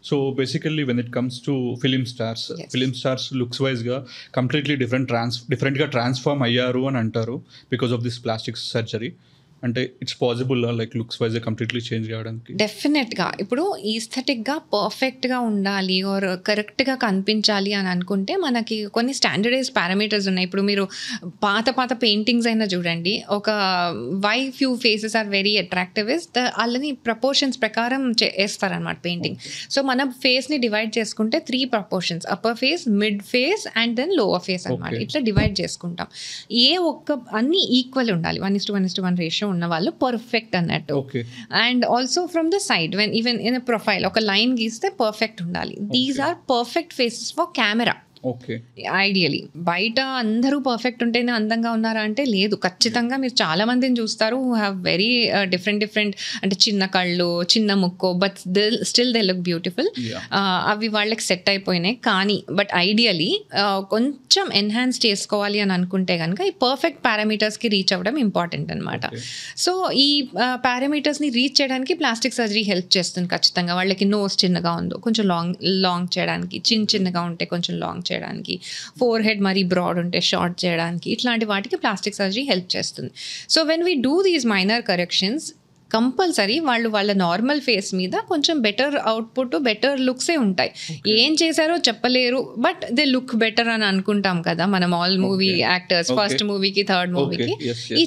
So basically when it comes to film stars looks wise గా కంప్లీట్లీ different గా ట్రాన్స్ఫార్మ్ అయ్యారు అని అంటారు because of this plastic surgery. అంటే it's possible like looks wise completely change కావడానికి? డెఫినెట్గా. ఇప్పుడు ఈస్థెటిక్గా పర్ఫెక్ట్గా ఉండాలి ఆర్ కరెక్ట్గా కనిపించాలి అని అనుకుంటే మనకి కొన్ని స్టాండర్డైజ్ పారామీటర్స్ ఉన్నాయి. ఇప్పుడు మీరు పాత పెయింటింగ్స్ అయినా చూడండి, ఒక why few faces are very attractive is వాళ్ళని ప్రపోర్షన్స్ ప్రకారం వేస్తారనమాట పెయింటింగ్. సో మన ఫేస్ని డివైడ్ చేసుకుంటే 3 proportions, upper face, mid face and then lower face అనమాట. ఇట్లా డివైడ్ చేసుకుంటాం. అన్ని ఈక్వల్ ఉండాలి, 1:1:1 రేషియో ఉన్న వాళ్ళు పర్ఫెక్ట్ అన్నట్టు. And also from the side when even in profile ఒక లైన్ గీస్తే పర్ఫెక్ట్ ఉండాలి. These are perfect faces for camera. Okay. Ideally బయట అందరూ పర్ఫెక్ట్ ఉంటేనే అందంగా ఉన్నారా అంటే లేదు. ఖచ్చితంగా మీరు చాలా మందిని చూస్తారు హూ హ్యావ్ వెరీ డిఫరెంట్ అంటే చిన్న కళ్ళు, చిన్న ముక్కు, but still they look beautiful. అవి వాళ్ళకి సెట్ అయిపోయినాయి. కానీ బట్ ఐడియలీ కొంచెం ఎన్హాన్స్ చేసుకోవాలి అని అనుకుంటే కనుక ఈ పర్ఫెక్ట్ పారామీటర్స్కి రీచ్ అవ్వడం ఇంపార్టెంట్ అనమాట. సో ఈ పారామీటర్స్ని రీచ్ చేయడానికి ప్లాస్టిక్ సర్జరీ హెల్ప్ చేస్తుంది ఖచ్చితంగా. వాళ్ళకి నోస్ చిన్నగా ఉందో కొంచెం లాంగ్ చేయడానికి, చిన్నగా ఉంటే కొంచెం లాంగ్ చేయడానికి, ఫోర్ హెడ్ మరీ బ్రాడ్ ఉంటే షార్ట్ చేయడానికి, ఇట్లాంటి వాటికి ప్లాస్టిక్ సర్జరీ హెల్ప్ చేస్తుంది. So when we do these minor corrections compulsory వాళ్ళ నార్మల్ ఫేస్ మీద కొంచెం బెటర్ అవుట్పుట్, బెటర్ లుక్సే ఉంటాయి. ఏం చేశారో చెప్పలేరు, బట్ దే లుక్ బెటర్ అని అనుకుంటాం కదా మనం. ఆల్ మూవీ యాక్టర్స్ ఫస్ట్ మూవీకి, థర్డ్ మూవీకి ఈ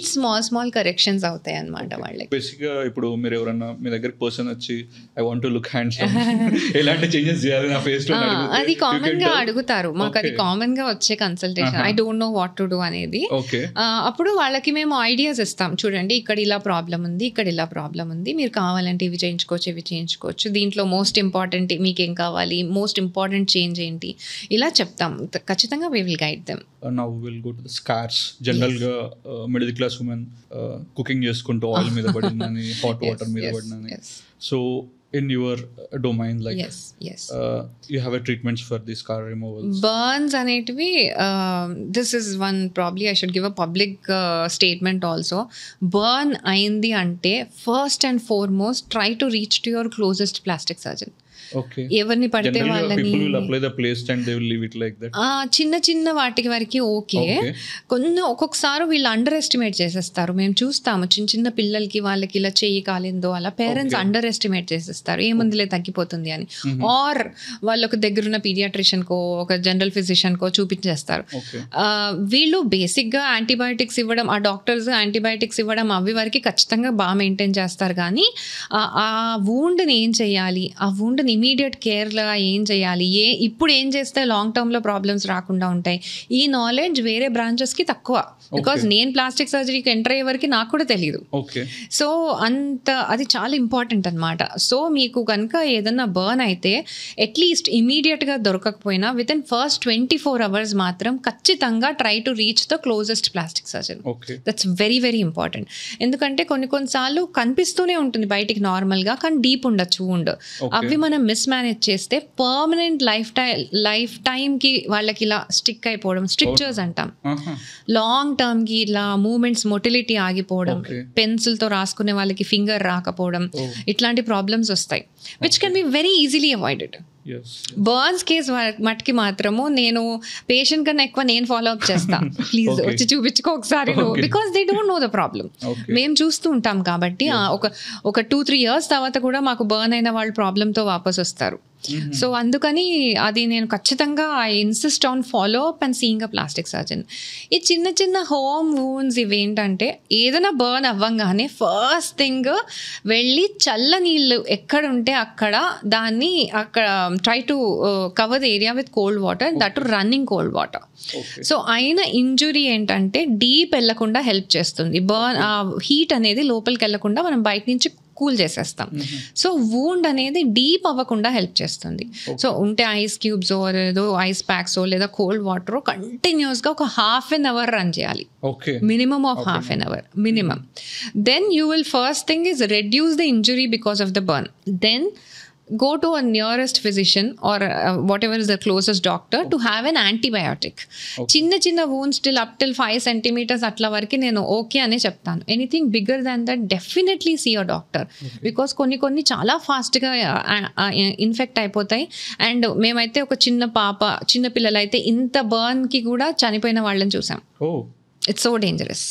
స్మాల్ కరెక్షన్స్ అవుతాయి అనమాట వాళ్ళకి. బేసిక్గా ఇప్పుడు మీరు ఎవరన్నా మీ దగ్గర పర్సన్ వచ్చి I want to look handsome, ఎలాంటి చేంజెస్ చేయాలి నా ఫేస్ లో, అది కామన్ గా అడుగుతారు మాకు. అది కామన్ గా వచ్చే consultation, I don't know what to do అనేది. అప్పుడు వాళ్ళకి మేము ఐడియాస్ ఇస్తాం. చూడండి ఇక్కడ ఇలా ప్రాబ్లం ఉంది, ఇక్కడ ఇలా ప్రాబ్లం ఉంది, మీరు కావాలంటే ఇవి చేయించుకోవచ్చు, దీంట్లో మోస్ట్ ఇంపార్టెంట్ మీకేం కావాలి, మోస్ట్ ఇంపార్టెంట్ చేంజ్ ఏంటి, ఇలా చెప్తాం. ఖచ్చితంగా we will guide them. Now we'll go to the scars. General గా మిడిల్ క్లాస్ ఉమెన్ కుకింగ్ చేసుకుంటూ ఆయిల్ మీద పడిందని, హాట్ వాటర్ మీద పడిందని. So in your domain, like yes you have a treatments for the scar removals. Burns anetivi, this is one probably I should give a public statement also. Burn ayindi ante first and foremost try to reach to your closest plastic surgeon. Okay. ఎవరిని పడితే వాళ్ళని people will apply the paste and they will leave it like that. చిన్న వాటికి వరకు okay. ఒక్కొక్కసారి వీళ్ళు under estimate చేసేస్తారు. మేము చూస్తాము చిన్న పిల్లలకి వాళ్ళకి ఇలా చెయ్యి కాలిందో అలా పేరెంట్స్ అండర్ ఎస్టిమేట్ చేసేస్తారు, ఏముందిలే తగ్గిపోతుంది అని. ఆర్ వాళ్ళకు దగ్గరున్న పీడియాట్రిషియన్ కో ఒక జనరల్ ఫిజిషియన్ కో చూపించేస్తారు. వీళ్ళు బేసిక్ గా యాంటీబయాటిక్స్ ఇవ్వడం, ఆ డాక్టర్స్ యాంటీబయాటిక్స్ ఇవ్వడం అవి వరకు ఖచ్చితంగా బాగా మెయింటైన్ చేస్తారు. కానీ ఆ వూండ్ని ఏం చేయాలి, ఆ వూండ్ని ఇమీడియట్ కేర్గా ఏం చేయాలి, ఇప్పుడు ఏం చేస్తే లాంగ్ టర్మ్లో ప్రాబ్లమ్స్ రాకుండా ఉంటాయి, ఈ నాలెడ్జ్ వేరే బ్రాంచెస్కి తక్కువ. బికాజ్ నేను ప్లాస్టిక్ సర్జరీకి ఎంటర్ అయ్యే వరకు నాకు కూడా తెలియదు. సో అది చాలా ఇంపార్టెంట్ అనమాట. సో మీకు కనుక ఏదన్నా బర్న్ అయితే అట్లీస్ట్ ఇమీడియట్గా దొరకకపోయినా విత్ ఇన్ ఫస్ట్ 24 hours మాత్రం ఖచ్చితంగా try to reach the closest plastic surgeon. That's very very important. ఎందుకంటే కొన్నిసార్లు కనిపిస్తూనే ఉంటుంది బయటికి నార్మల్గా, కానీ డీప్ ఉండొచ్చు వూండ్. అవి మనం మిస్మేనేజ్ చేస్తే పర్మనెంట్ లైఫ్ టైంకి వాళ్ళకి ఇలా స్టిక్ అయిపోవడం, స్ట్రిక్చర్స్ అంటాం. లాంగ్ టర్మ్ కి ఇలా మూమెంట్స్, మొటిలిటీ ఆగిపోవడం, పెన్సిల్ తో రాసుకునే వాళ్ళకి ఫింగర్ రాకపోవడం, ఇట్లాంటి ప్రాబ్లమ్స్ వస్తాయి, which can be very easily avoided. yes. Burns case మటుకి మాత్రము నేను పేషెంట్ కన్నా ఎక్కువ నేను ఫాలో అప్ చేస్తా. Please Okay. వచ్చి చూపించుకో ఒకసారి నువ్వు, Okay. Because they don't know the problem. Okay. మేము చూస్తూ ఉంటాం కాబట్టి ఒక 2-3 years తర్వాత కూడా మాకు బర్న్ అయిన వాళ్ళు ప్రాబ్లంతో వాపస్ వస్తారు. సో అందుకని అది నేను ఖచ్చితంగా I insist on follow up and seeing a plastic surgeon. ఈ చిన్న చిన్న హోమ్ వూన్స్ ఇవేంటంటే ఏదైనా బర్న్ అవ్వంగానే ఫస్ట్ థింగ్ వెళ్ళి చల్ల నీళ్ళు ఎక్కడ ఉంటే అక్కడ దాన్ని అక్కడ try to cover the area with cold water, that running cold water. Okay. So అయిన ఇంజురీ ఏంటంటే డీప్ వెళ్ళకుండా హెల్ప్ చేస్తుంది. బర్న్ హీట్ అనేది లోపలికి వెళ్ళకుండా మనం బయట నుంచి కూల్ చేసేస్తాం. సో వూండ్ అనేది డీప్ అవ్వకుండా హెల్ప్ చేస్తుంది. సో ఉంటే ఐస్ క్యూబ్స్ ఏదో ఐస్ ప్యాక్స్ లేదా కోల్డ్ వాటర్ కంటిన్యూస్గా ఒక ½ an hour రన్ చేయాలి. Okay. Minimum of ½ an hour minimum. Then you will first thing is reduce the injury because of the burn. Then go to a nearest physician or whatever is the closest doctor to have an antibiotic. చిన్న wounds till up till 5 centimeters అట్లా వరకు నేను okay అనే చెప్తాను. Anything bigger than that definitely see a doctor, because కొన్ని చాలా ఫాస్ట్గా infect అయిపోతాయి. అండ్ మేమైతే ఒక చిన్న పిల్లలు అయితే ఇంత బర్న్కి కూడా చనిపోయిన వాళ్ళని చూసాం. Oh. It's so dangerous.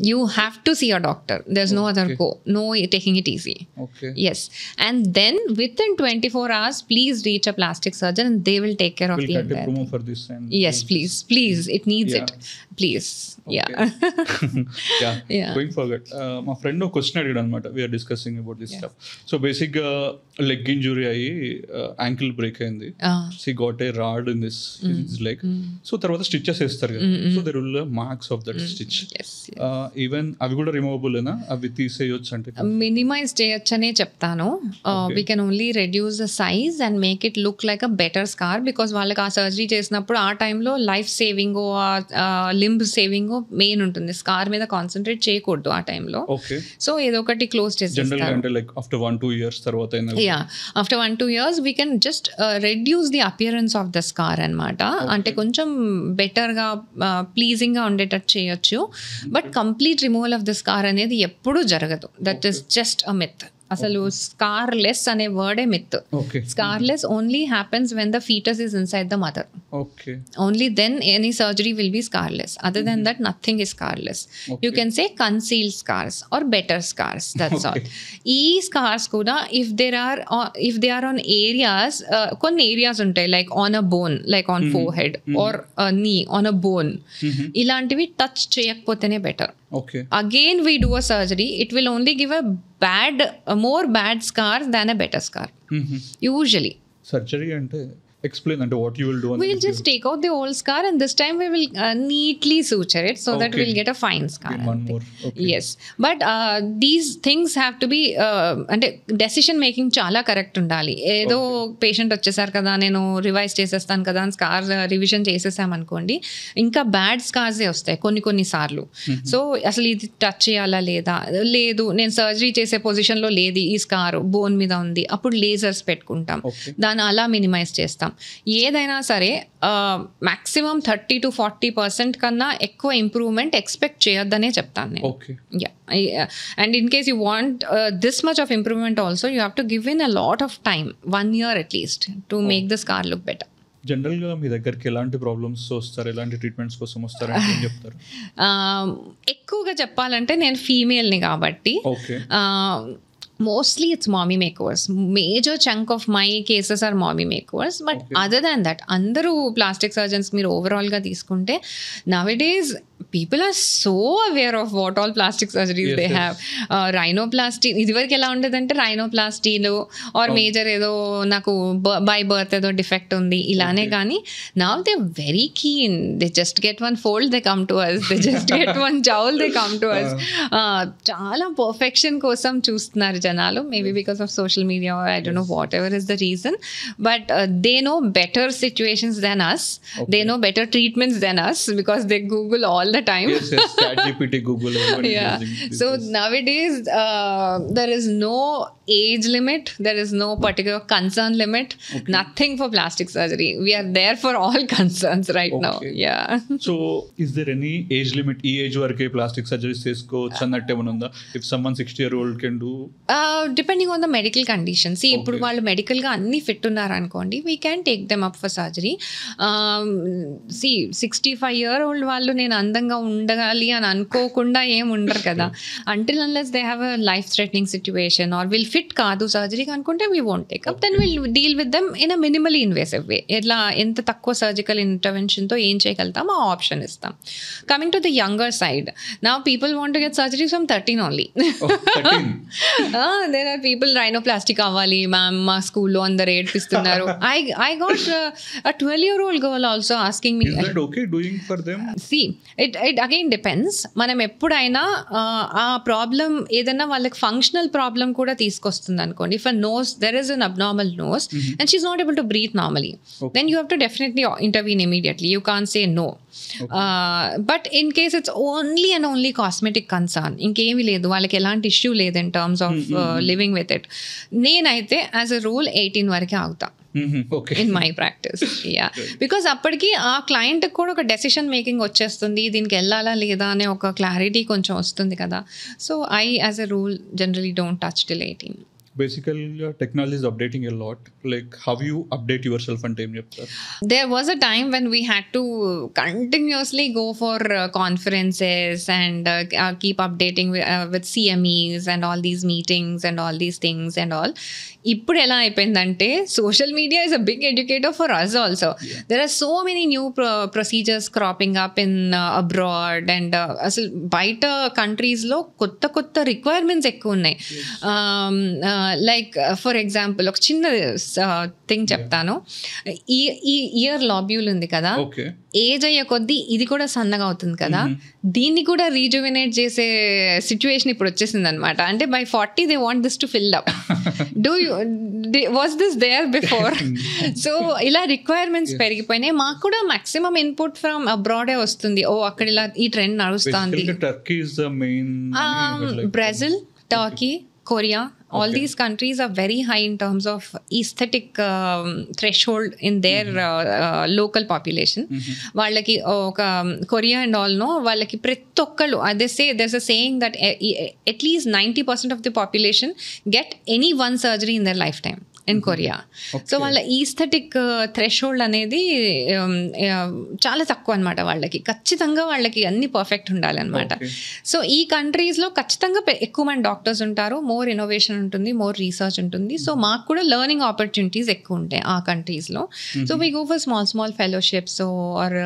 You have to see a doctor. There's no other go. No taking it easy. Okay. Yes. And then within 24 hours, please reach a plastic surgeon and they will take care of We'll the get a entire promo thing. for this. And Yes, please. It needs Yeah. it. Please. Okay. Yeah. Yeah. Yeah. Going forward, మా friend ఒక question అడిగాడు అనమాట. We are discussing about this stuff. So బేసిక్గా leg injury అయ్యి ankle break అయింది. She got a rod in this leg. So తర్వాత stitches వేస్తారు కదా. So there will marks of that stitch. Yes. Even అవి కూడా రిమూవబుల్ అవి తీసేయొచ్చు అంటే మినిమైజ్ చేయొచ్చనే చెప్తాను. We can only reduce the size and make it look like a better scar, because వాళ్ళకి ఆ సర్జరీ చేసినప్పుడు ఆ టైంలో life saving limb saving main ఉంటుంది. స్కార్ మీద కాన్సన్ట్రేట్ చేయకూడదు ఆ టైంలో. ఓకే. సో ఏదో ఒకటి క్లోజ్ జనరల్ చేసేస్తారు. అంటే లైక్ ఆఫ్టర్ 1-2 years తర్వాత yeah after 1-2 years we can just reduce the appearance of the scar అనమాట. అంటే కొంచెం బెటర్గా ప్లీజింగ్గా ఉండేటట్టు చేయొచ్చు. But complete removal of the scar అనేది ఎప్పుడూ జరగదు. That is just a myth. అసలు స్కార్లెస్ అనే వర్డే myth. Okay. Scarless only happens when the fetus is inside the mother. Okay. Only then any surgery will be scarless. Other than that, nothing is scarless. Okay. You can say concealed scars or better scars. That's all. ఈ scars కూడా if they are on areas, కొన్ని areas ఉంటాయి like on a bone, like on forehead or a knee, on a bone. ఇలాంటివి touch చేయకపోతేనే better. Okay. Again, we do a surgery. It will only give a more bad scar than a better scar. Usually. Surgery అంటే explain అంటే what you will do. We'll just take out the old scar and this time we will neatly suture it so that Okay. we'll get a fine scar. One more. Okay. Yes. But these things have to be అంటే decision making చాలా correct ఉండాలి. ఏదో patient వచ్చేసారు కదా నేను revise చేసేస్తాను కదా అని స్కార్ రివిజన్ చేసేసామనుకోండి, ఇంకా బ్యాడ్ స్కార్సే వస్తాయి కొన్ని సార్లు. సో అసలు ఇది టచ్ చేయాలా లేదు నేను సర్జరీ చేసే పొజిషన్లో లేదు, ఈ స్కార్ బోన్ మీద ఉంది, అప్పుడు లేజర్స్ పెట్టుకుంటాం. Okay. దాన్ని అలా మినిమైజ్ చేస్తాం. ఏదైనా సరే మాక్సిమం 30-40% కన్నా ఎక్కువ ఇంప్రూవ్మెంట్ ఎక్స్పెక్ట్ చేయొద్దనే చెప్తాను నేను. Okay. And in case you want this much of improvement also, you have to give in a lot of time, 1 year at least, to make the scar look better. జనరల్గా మీ దగ్గరికి ఎలాంటి problems వస్తారు, ఎలాంటి treatments కోసం వస్తారు అంటే ఏం చెప్తారు? ఎక్కువగా చెప్పాలంటే నేను ఫీమేల్ని కాబట్టి okay. mostly it's mommy makeovers. Major chunk of my cases are mommy makeovers. But other than that, andaru plastic surgeons మీరు overall గా తీసుకుంటే nowadays people are so aware of what all plastic surgeries they have. Rhinoplasty ఇదివరకు ఎలా ఉండేదంటే rhinoplasty-లో are major ఏదో నాకు by birth ఏదో defect ఉంది ఇలానే, కానీ now they're very keen. They just get one fold, they come to us. They just get one jowl, they come to us. చాలా పర్ఫెక్షన్ కోసం చూస్తున్నారు జనాలు, maybe because of social media or I don't know, whatever is the reason. But they know better situations than us. They know better treatments than us because they Google all the time. ChatGPT, Google, everybody Yeah. using this. So nowadays there is no age limit, there is no particular concern limit, nothing for plastic surgery. We are there for all concerns right now. Yeah. So is there any age limit, ఈ age వరకే plastic surgeries చేసుకోవచ్చు అన్నట్టు ఏమైనా ఉందా? If someone 60-year-old can do, depending on the medical condition. ఇప్పుడు వాళ్ళు మెడికల్గా అన్ని ఫిట్ ఉన్నారు అనుకోండి, we can take them up for surgery. 65-year-old వాళ్ళు నేను అందంగా ఉండగాలి అని అనుకోకుండా ఏం ఉండరు కదా. Until unless they have a life threatening situation or will fit కాదు సర్జరీకి అనుకుంటే we won't take up, then will deal with them in a minimally invasive way. ఎట్లా ఎంత తక్కువ సర్జికల్ ఇంటర్వెన్షన్తో ఏం చేయగలుగుతాం ఆ ఆప్షన్ ఇస్తాం. Coming to the younger side, now people want to get surgery from 13 only. There are people rhinoplastic అవ్వాలి ma'am, మా స్కూల్లో అందరు ఏడ్పిస్తున్నారు. I got a 12-year-old girl also asking me. Is that okay doing for them? See, it again depends. మనం ఎప్పుడైనా ఆ problem ఏదైనా వాళ్ళకి functional problem కూడా తీసుకొస్తుంది అనుకోండి. If a nose, there is an abnormal nose and she is not able to breathe normally, then you have to definitely intervene immediately. You can't say no. But in case it's only and only cosmetic concern, ఇంకేమీ లేదు, వాళ్ళకి ఎలాంటి issue లేదు in terms of living with it, నేనైతే as a rule 18 వరకే ఆగుతా in my practice. Yeah, because అప్పటికి ఆ క్లయింట్ కూడా ఒక డెసిషన్ మేకింగ్ వచ్చేస్తుంది, దీనికి వెళ్ళాలా లేదా అనే ఒక క్లారిటీ కొంచెం వస్తుంది కదా. So I as a rule generally don't touch till 18. Basically technology is updating a lot. Like how you update yourself and time cheptaru? There was a time when we had to continuously go for conferences and keep updating with CMEs and all these meetings and all these things and all. ఇప్పుడు ఎలా అయిపోయిందంటే social media is a big educator for us also. There are so many new procedures cropping up in abroad and అసలు బయట కంట్రీస్లో కొత్త కొత్త requirements ఎక్కువ ఉన్నాయి. లైక్ ఫర్ ఎగ్జాంపుల్ ఒక చిన్న థింగ్ చెప్తాను. ఈ ఇయర్ లాబ్యూల్ ఉంది కదా, ఏజ్ అయ్యే కొద్దీ ఇది కూడా సన్నగా అవుతుంది కదా, దీన్ని కూడా రీజువినేట్ చేసే సిచ్యువేషన్ ఇప్పుడు వచ్చేసింది అనమాట. అంటే by 40 they want this to fill up. Was this there before? So ఇలా రిక్వైర్మెంట్స్ పెరిగిపోయినాయి. మాకు కూడా మాక్సిమం ఇన్పుట్ ఫ్రమ్ అబ్రాడే వస్తుంది. ఓ అక్కడ ఇలా ఈ ట్రెండ్ నడుస్తుంది. Brazil, Turkey, Korea, all these countries are very high in terms of aesthetic threshold in their local population. వాళ్ళకి ఒక కొరియా అండ్ ఆల్ నో, వాళ్ళకి ప్రతి ఒక్కళ్ళు అదే సే there's a saying that at least 90% of the population get any one surgery in their lifetime in Korea. So వాళ్ళ aesthetic threshold అనేది చాలా తక్కువ అనమాట. వాళ్ళకి ఖచ్చితంగా వాళ్ళకి అన్ని పర్ఫెక్ట్ ఉండాలన్నమాట. సో ఈ కంట్రీస్లో ఖచ్చితంగా ఎక్కువ మంది డాక్టర్స్ ఉంటారు, మోర్ ఇన్నోవేషన్ ఉంటుంది, మోర్ రీసెర్చ్ ఉంటుంది. సో మాకు కూడా లెర్నింగ్ ఆపర్చునిటీస్ ఎక్కువ ఉంటాయి ఆ కంట్రీస్లో. So we go for small fellowships or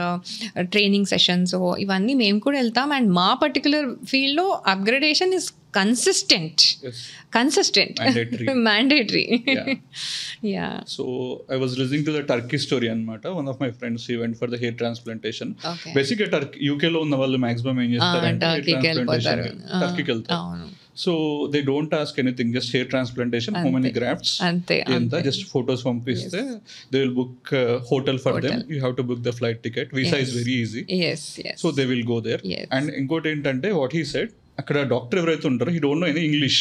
training sessions, ఇవన్నీ మేము కూడా వెళ్తాం. అండ్ మా పర్టికులర్ ఫీల్డ్లో upgradation is consistent, mandatory. Yeah. So I was listening to the Turkey story anamata. One of my friends, he went for the hair transplantation. Basically UK lo unna vallu maximum em chestarante Turkey ki veltaru. So they don't ask anything, just hair transplantation, how many grafts ante, just photos pampiste they will book hotel for them. You have to book the flight ticket, visa is very easy. Yes. So they will go there. And inkoti entante what he said, అక్కడ doctor ఎవరైతే ఉంటారో he don't know any English,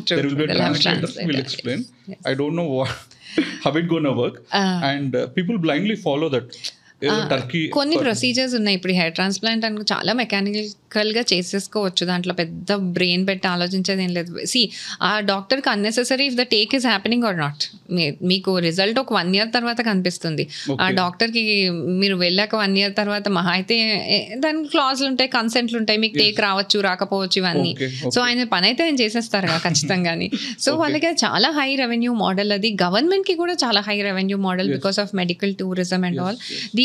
there will be translator will explain. I don't know how it gonna work and people blindly follow that. కొన్ని procedures ఉన్నాయి ఇప్పుడు hair transplant అని, చాలా మెకానికల్గా చేసేసుకోవచ్చు, దాంట్లో పెద్ద బ్రెయిన్ పెట్టి ఆలోచించేది ఏం లేదు. ఆ డాక్టర్కి unnecessary if the take is happening or not. మీకు రిజల్ట్ ఒక 1 year తర్వాత కనిపిస్తుంది. ఆ డాక్టర్కి మీరు వెళ్ళాక 1 year తర్వాత మహా అయితే దానికి క్లాజులు ఉంటాయి, కన్సెంట్లు ఉంటాయి, మీకు టేక్ రావచ్చు రాకపోవచ్చు ఇవన్నీ. సో ఆయన పని అయితే ఆయన చేసేస్తారు కదా ఖచ్చితంగాని. సో వాళ్ళకి చాలా హై రెవెన్యూ మోడల్, అది గవర్నమెంట్కి కూడా చాలా high revenue model because of medical tourism and all.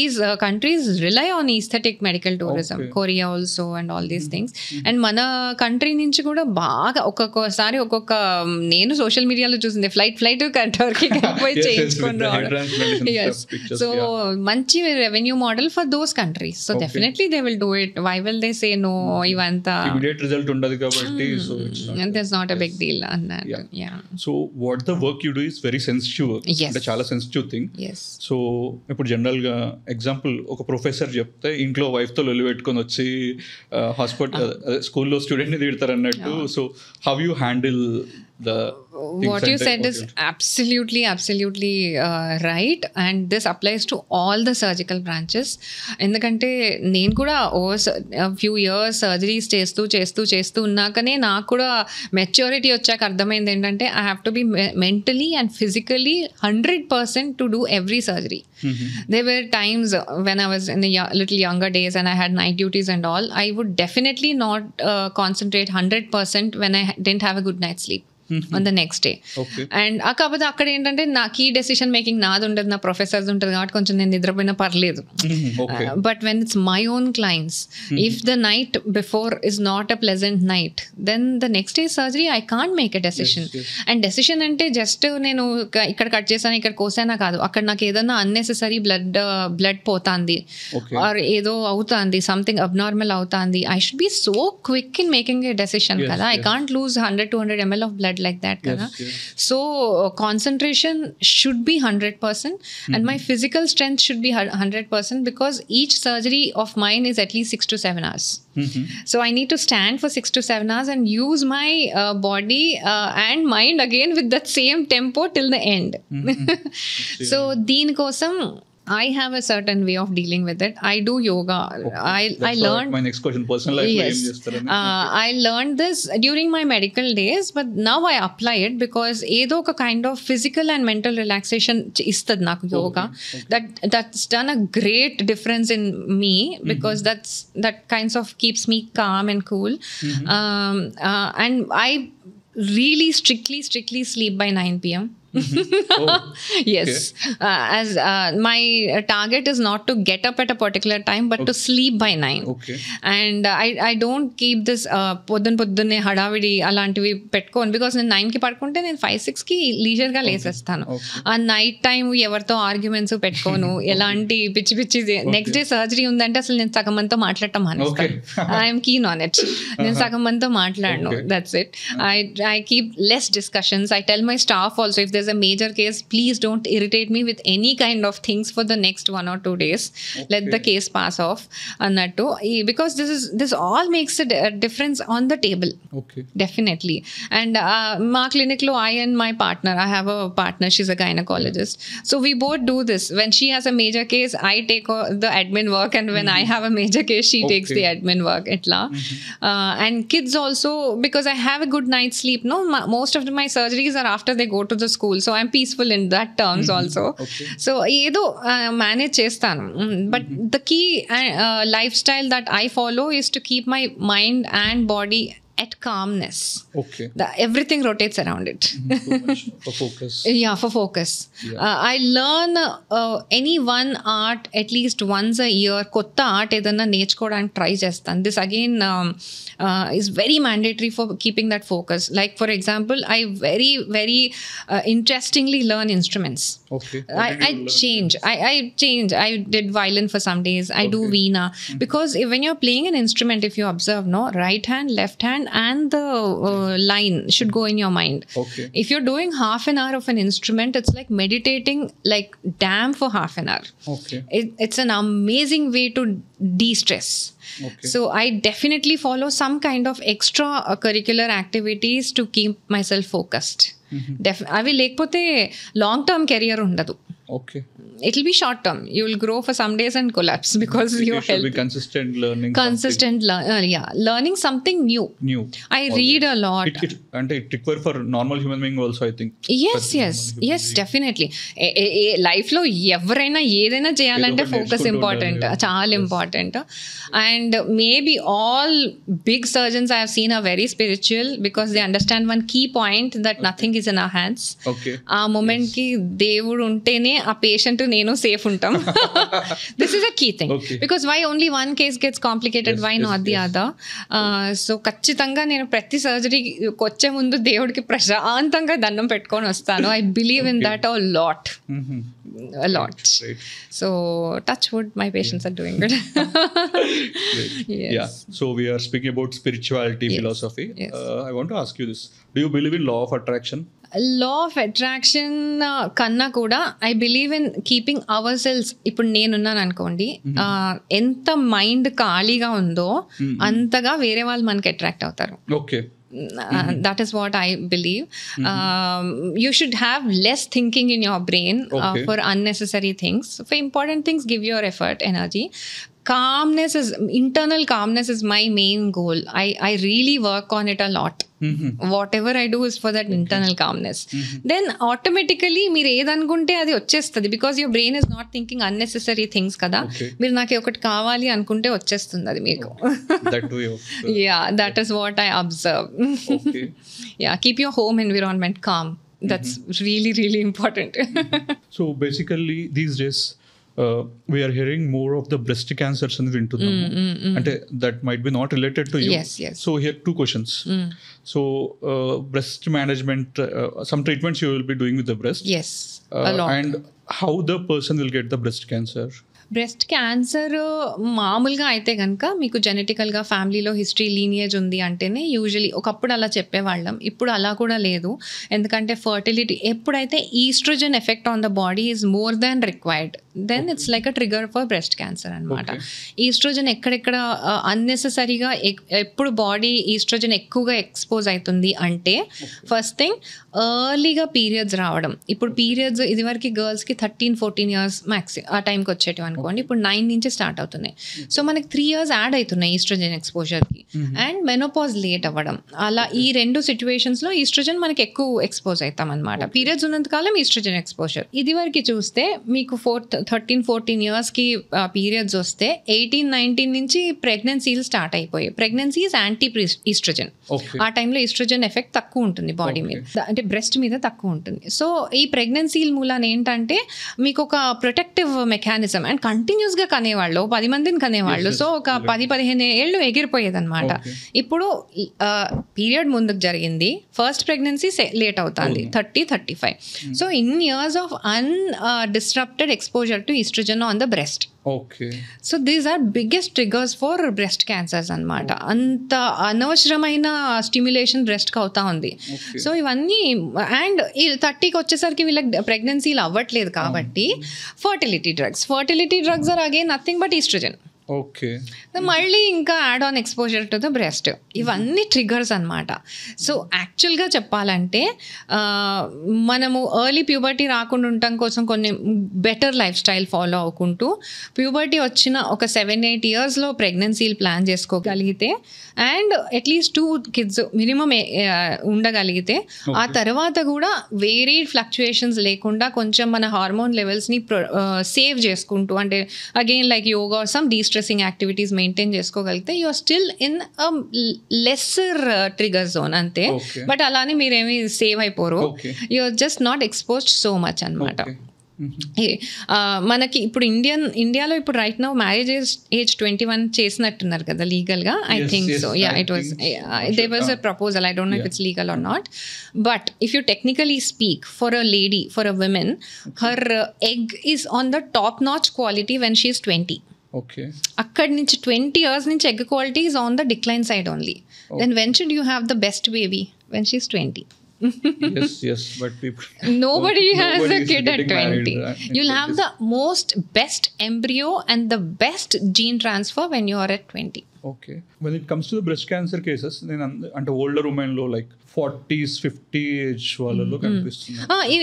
These countries rely on aesthetic medical tourism. Korea also and all these things. And మన కంట్రీ నుంచి కూడా బాగా ఒక్కొక్కసారి ఒక్కొక్క, నేను సోషల్ మీడియాలో చూసింది ఫ్లైట్ టర్కీకి పోయి చేయించుకొని రావడం. సో మంచి revenue model for those countries. So definitely they will do it. Why will they say no? ఇవంతా ఇమిడియట్ రిజల్ట్ ఉండదు కాబట్టి so it's not a big deal అన్నారు. So what the work you do is very sensitive, అంటే చాలా sensitive thing. So ఇప్పుడు general గా example ఒక professor చెప్తే ఇంట్లో వైఫ్తో లొల్లి పెట్టుకొని వచ్చి హాస్పిటల్ స్కూల్లో స్టూడెంట్ని తిడతారు అన్నట్టు. So how you handle the what you said is absolutely right, and this applies to all the surgical branches. ఎందుకంటే నేను కూడా ఫ్యూ ఇయర్స్ సర్జరీస్ చేస్తూ ఉన్నాకనే నాకు కూడా మెచ్యూరిటీ వచ్చాక అర్థమైంది ఏంటంటే I have to be mentally and physically 100% to do every surgery. There were times when I was in the little younger days and I had night duties and all, I would definitely not concentrate 100% when I didn't have a good night's sleep on the next day. And కాకపోతే అక్కడ ఏంటంటే నాకు ఈ decision making నాది ఉండదు, నా professors ఉంటుంది కాబట్టి కొంచెం నేను నిద్రపోయినా పర్లేదు. But when it's my own clients, if the night before is not a pleasant night, then the next day surgery I can't make a decision. And decision అంటే జస్ట్ నేను ఇక్కడ కట్ చేశాను ఇక్కడ కోసానా కాదు, అక్కడ నాకు ఏదైనా అన్నెసెసరీ బ్లడ్ పోతుంది ఆర్ ఏదో అవుతుంది, సంథింగ్ అబ్నార్మల్ అవుతుంది, I should be so quick in making a decision కదా. I can't lose 100-200 ml of blood like that kada. So concentration should be 100% and my physical strength should be 100% because each surgery of mine is at least 6 to 7 hours. So I need to stand for 6 to 7 hours and use my body and mind again with that same tempo till the end. So deen kosam I have a certain way of dealing with it. I do yoga. I learned my next question, personal life. Yes. I learned this during my medical days, but now I apply it because ఏదో ఒక kind of physical and mental relaxation ఇస్తది నాకు yoga. That's done a great difference in me because that kinds of keeps me calm and cool. And I really strictly sleep by 9 p.m. Yes. As my target is not to get up at a particular time but to sleep by 9. And I don't keep this పొద్దున్నే హడావిడి అలాంటివి పెట్టుకోను because నేను 9కి పడుకుంటే నేను 5-6కి లీజర్గా లేసేస్తాను. ఆ night time ఎవరితో ఆర్గ్యుమెంట్స్ పెట్టుకోను, ఎలాంటి పిచ్చి నెక్స్ట్ డే సర్జరీ ఉందంటే అసలు నేను సగం మందితో మాట్లాడటం మానేస్తాను. I'm keen on it. నేను సగం మందితో మాట్లాడను, that's it. I keep less discussions. I tell my staff also, if there's a major case, please don't irritate me with any kind of things for the next 1 or 2 days. Let the case pass off annattu, because this all makes a difference on the table. Definitely. And my clinic lo, I and my partner, I have a partner, she's a gynecologist, so we both do this. When she has a major case, I take the admin work, and when I have a major case, she takes the admin work etla. And kids also, because I have a good night's sleep, no, most of my surgeries are after they go to the school, so I'm peaceful in that terms also. So ఏదో manage చేస్తాను. But the key lifestyle that I follow is to keep my mind and body at calmness. Everything rotates around it. For focus. Yeah, for focus. I learn any one art at least once a year. Kotta art edanna నేర్చుకోవడానికి try చేస్తాను. This again is very mandatory for keeping that focus. Like for example, I very interestingly learn instruments. I change. I did violin for some days. I do veena because when you're playing an instrument, if you observe, no, right hand, left hand and the line should go in your mind. If you're doing half an hour of an instrument, it's like meditating like damn for half an hour. It's an amazing way to de-stress. So I definitely follow some kind of extra curricular activities to keep myself focused. అవి లేకపోతే long term career ఉండదు. It will be short term. You will grow for some days and collapse because your health. Be consistent learning. Learning something new. I read a lot. And it requires for normal human being also, I think. Yes, definitely. Life లో ఎవరైనా ఏదైనా చేయాలంటే focus important, చాలా important. And maybe all big surgeons I have seen are very spiritual because they understand one key point that nothing is in our hands. ఆ moment కి దేవుడు ఉంటేనే ఆ పేషెంట్ నేను సేఫ్ ఉంటాం. This is a key thing because why only one case gets complicated, why not the other. So ఖచ్చితంగా నేను ప్రతి సర్జరీకి వచ్చే ముందు దేవుడికి ప్రశాంతంగా దండం పెట్టుకొని వస్తాను. I believe in that a lot. So touch wood, my patients are doing good. So we are speaking about spirituality, philosophy. I want to ask you this, do you believe in law of attraction? Law of attraction కన్నా కూడా I believe in keeping hour cells. ఇప్పుడు నేనున్నాను అనుకోండి, ఎంత mind ఖాళీగా ఉందో అంతగా వేరే వాళ్ళు మనకి అట్రాక్ట్ అవుతారు. That is what I believe. You should have less thinking in your brain Okay. for unnecessary things. For important things, give your effort, energy. Internal calmness is my main goal. I really work on it a lot. Whatever I do is for that internal calmness. Then automatically మీరు ఏదనుకుంటే అది వచ్చేస్తుంది, because your brain is not thinking unnecessary things కదా. Okay. మీరు నాకు ఒకటి కావాలి అనుకుంటే వచ్చేస్తుంది అది మీకు. That way of Yeah, that is what I observe. okay. Yeah, keep your home environment calm. That's really, really important. So basically these days we are hearing more of the breast cancers అని వింటున్నాము. అంటే that might be not related to you. Yes, yes. So here 2 questions. So breast management, some treatments you will be doing with the breast. Yes, a lot. And how the person will get the breast cancer? Breast cancer మామూలుగా అయితే కనుక మీకు జెనెటికల్గా ఫ్యామిలీలో history lineage ఉంది అంటేనే usually ఒకప్పుడు అలా చెప్పేవాళ్ళం. ఇప్పుడు అలా కూడా లేదు. ఎందుకంటే ఫర్టిలిటీ ఎప్పుడైతే oestrogen effect on the body is more than required, then it's like a trigger for breast cancer అనమాట. ఈస్ట్రోజన్ ఎక్కడెక్కడ అన్నెసెసరీగా ఎప్పుడు బాడీ ఈస్ట్రోజన్ ఎక్కువగా ఎక్స్పోజ్ అవుతుంది అంటే, ఫస్ట్ థింగ్ ఎర్లీగా పీరియడ్స్ రావడం. ఇప్పుడు పీరియడ్స్ ఇదివరకు గర్ల్స్కి 13-14 ఇయర్స్ మ్యాక్స్ ఆ టైంకి వచ్చేటివి అనుకోండి, ఇప్పుడు 9 నుంచి స్టార్ట్ అవుతున్నాయి. సో మనకి 3 years యాడ్ అవుతున్నాయి ఈస్ట్రోజన్ ఎక్స్పోజర్కి. అండ్ మెనోపాజ్ లేట్ అవ్వడం, అలా ఈ 2 సిచ్యువేషన్స్లో ఈస్ట్రోజన్ మనకి ఎక్కువ ఎక్స్పోజ్ అవుతాం అనమాట. పీరియడ్స్ ఉన్నంతకాలం ఈస్ట్రోజన్ ఎక్స్పోజర్. ఇదివరకు చూస్తే మీకు 13-14 ఇయర్స్కి పీరియడ్స్ వస్తే 18-19 నుంచి ప్రెగ్నెన్సీలు స్టార్ట్ అయిపోయాయి. Pregnancy is anti oestrogen. ఆ టైంలో ఈస్ట్రోజన్ ఎఫెక్ట్ తక్కువ ఉంటుంది బాడీ మీద, అంటే బ్రెస్ట్ మీద తక్కువ ఉంటుంది. సో ఈ ప్రెగ్నెన్సీల మూలాన ఏంటంటే మీకు ఒక ప్రొటెక్టివ్ మెకానిజం, అండ్ కంటిన్యూస్గా కనేవాళ్ళు 10 మందిని కనేవాళ్ళు. సో ఒక 10-15 ఏళ్ళు ఎగిరిపోయేది అనమాట. ఇప్పుడు పీరియడ్ ముందుకు జరిగింది, ఫస్ట్ ప్రెగ్నెన్సీ లేట్ అవుతుంది 30-35. So in years of undisrupted exposure to oestrogen on the breast. Okay. So these are biggest triggers for breast cancers అనమాట. అంత అనవసరమైన స్టిమ్యులేషన్ బ్రెస్ట్కి అవుతా ఉంది. సో ఇవన్నీ, అండ్ 30కి వచ్చేసరికి వీళ్ళకి ప్రెగ్నెన్సీలు అవ్వట్లేదు కాబట్టి fertility drugs are again nothing but oestrogen. Okay. మళ్ళీ ఇంకా add on exposure to the breast. ఇవన్నీ ట్రిగర్స్ అనమాట. సో యాక్చువల్గా చెప్పాలంటే మనము ఎర్లీ ప్యూబర్టీ రాకుండా ఉండటం కోసం కొన్ని బెటర్ లైఫ్ స్టైల్ ఫాలో అవ్వకుంటూ ప్యూబర్టీ వచ్చిన ఒక 7-8 ఇయర్స్లో ప్రెగ్నెన్సీలు ప్లాన్ చేసుకోగలిగితే, అండ్ అట్లీస్ట్ 2 kids మినిమం ఉండగలిగితే, ఆ తర్వాత కూడా వేరీడ్ ఫ్లక్చుయేషన్స్ లేకుండా కొంచెం మన హార్మోన్ లెవెల్స్ని సేవ్ చేసుకుంటూ, అంటే again like yoga or some destressing activities maintain చేసుకోగలిగితే you are still in lesser trigger zone అంతే. బట్ అలానే మీరేమి సేవ్ అయిపోరు, you are just not exposed so much అనమాట. మనకి ఇప్పుడు ఇండియాలో ఇప్పుడు రైట్ నౌ మ్యారేజ్ ఏజ్ 21 చేసినట్టున్నారు కదా లీగల్గా, I think so. Yeah, it was, there was a proposal, I don't know if it's legal or not. But if you technically speak, for a lady, for a women, her egg is on the top notch quality when she is 20. Okay. అక్కడి నుంచి 20 years నుంచి egg quality is on the decline side only. Then when should you have the best baby? When she is 20. yes, but people, nobody has a is kid at getting 20. married, You'll have the most best embryo and the best gene transfer when you are at 20. Okay. When it comes to the breast cancer cases, నేను అంటే older women లో like 40s 50 age వాళ్ళలో కనిపిస్తుంది.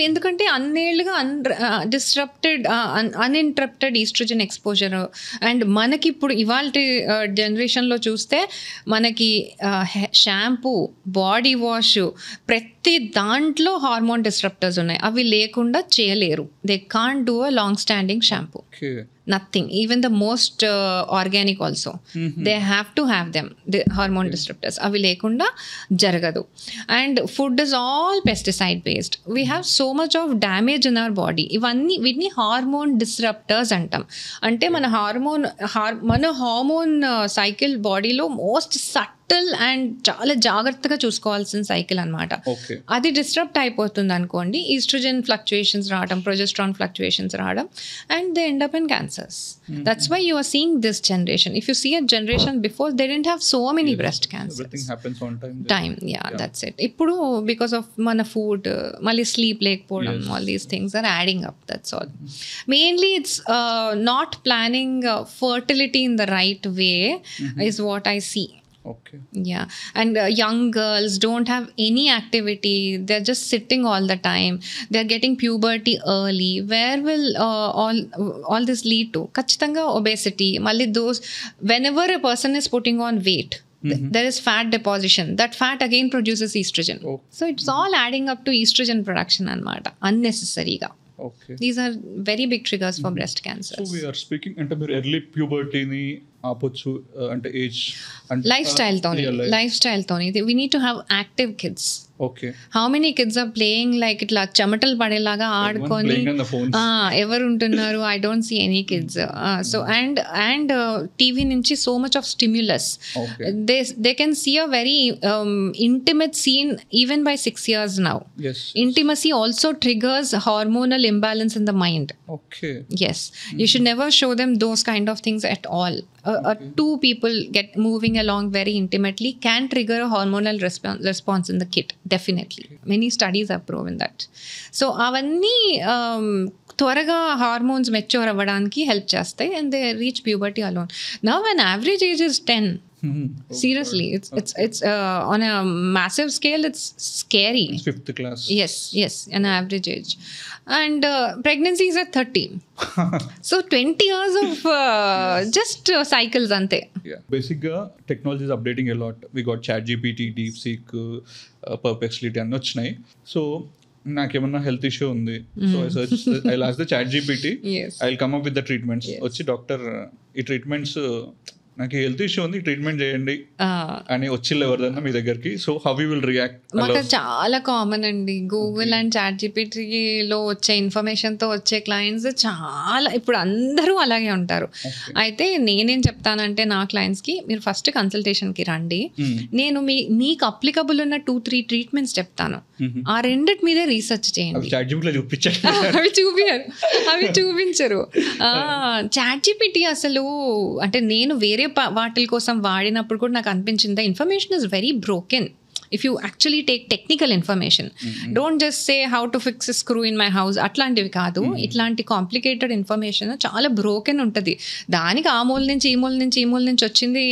ఎందుకంటే అన్నేళ్ళుగా uninterrupted oestrogen exposure. And మనకి ఇప్పుడు ఇవాళ జనరేషన్లో చూస్తే మనకి షాంపూ, బాడీ వాష్, ప్రతి దాంట్లో హార్మోన్ డిస్రప్టర్స్ ఉన్నాయి. అవి లేకుండా చేయలేరు. They can't do a long standing shampoo. Nothing, even the most organic also. They have to have them, the hormone disruptors. Avi lekunda jaragadu. And food is all pesticide based. We have so much of damage in our body. Ivanni vidni hormone disruptors antam. Ante mana hormone cycle body lo most subtle and చాలా జాగ్రత్తగా చూసుకోవాల్సిన cycle అనమాట. అది disturb అయిపోతుంది అనుకోండి, oestrogen fluctuations రావడం, progesterone fluctuations రావడం, and they end up in cancers. That's why you are seeing this generation. If you see a generation before, they didn't have so many breast cancers. Time, yeah, that's it. ఇప్పుడు because of మన food, మళ్ళీ sleep లేకపోవడం, all these things are adding up. That's all. Mainly it's not planning fertility in the right way is what I see. Okay. Yeah, and young girls don't have any activity. They're just sitting all the time. They're getting puberty early. Where will all this lead to? Kachitanga obesity. Malli those, whenever a person is putting on weight, there is fat deposition. That fat again produces estrogen. Oh. So it's all adding up to estrogen production anamata unnecessary ga. Okay. These are very big triggers for breast cancer. So we are speaking అంటే మీరు early ప్యూబర్టీని ఆపొచ్చు అంటే age అంటే life style తోని we need to have active kids. Okay. How many kids are playing like ఇట్లా చెమటలు పడేలాగా ఆడుకొని ఎవరు ఉంటున్నారు? I don't see any kids. So and TV నుంచి so much of stimulus, they can see a very intimate scene even by 6 years now. Intimacy also triggers hormonal imbalance in the mind. Okay. Yes. You should never show them those kind of things at all. Two people get moving along very intimately can trigger a hormonal response in the kid. Definitely. Many studies have proven that. So avanni త్వరగా hormones mature అవ్వడానికి help చేస్తాయి and they reach puberty alone. Now an average age is 10. Seriously, it's on a massive scale, it's scary. 5th class. Yes, an average age. And pregnancy is at 30. So 20 years of just cycles ante. Yeah. Basically, technology is updating a lot. We got ChatGPT, DeepSeek, Perplexity అన్నీ వచ్చినాయి. So నాకేమన్నా health issue ఉంది, so I last the ChatGPT, I will come up with the treatments. వచ్చి doctor ఈ treatments నాకు health issue ఉంది, treatment చేయండి అని వచ్చిల్లు ఎవరిదన్నా మీ దగ్గరికి. So how you will react? మాకు చాలా కామన్ అండి. గూగుల్ అండ్ ChatGPTలో వచ్చే ఇన్ఫర్మేషన్తో వచ్చే క్లయింట్స్ చాలా, ఇప్పుడు అందరూ అలాగే ఉంటారు. అయితే నేనేం చెప్తానంటే నా క్లయింట్స్కి, మీరు ఫస్ట్ కన్సల్టేషన్కి రండి, నేను మీకు అప్లికబుల్ ఉన్న 2-3 ట్రీట్మెంట్స్ చెప్తాను, ఆ రెండిటి మీదే రీసెర్చ్ చేయండి. అవి చూపించరు. ChatGPT అసలు అంటే నేను వేరే వాటి కోసం వాడినప్పుడు కూడా నాకు అనిపించింది, information is very broken. if you actually take technical information, don't just say how to fix a screw in my house, అట్లాంటివి కాదు. ఇట్లాంటి కాంప్లికేటెడ్ ఇన్ఫర్మేషన్ చాలా బ్రోకెన్ ఉంటుంది. దానికి ఆ మూల నుంచి ఈ మూల నుంచి ఈ మూల నుంచి వచ్చింది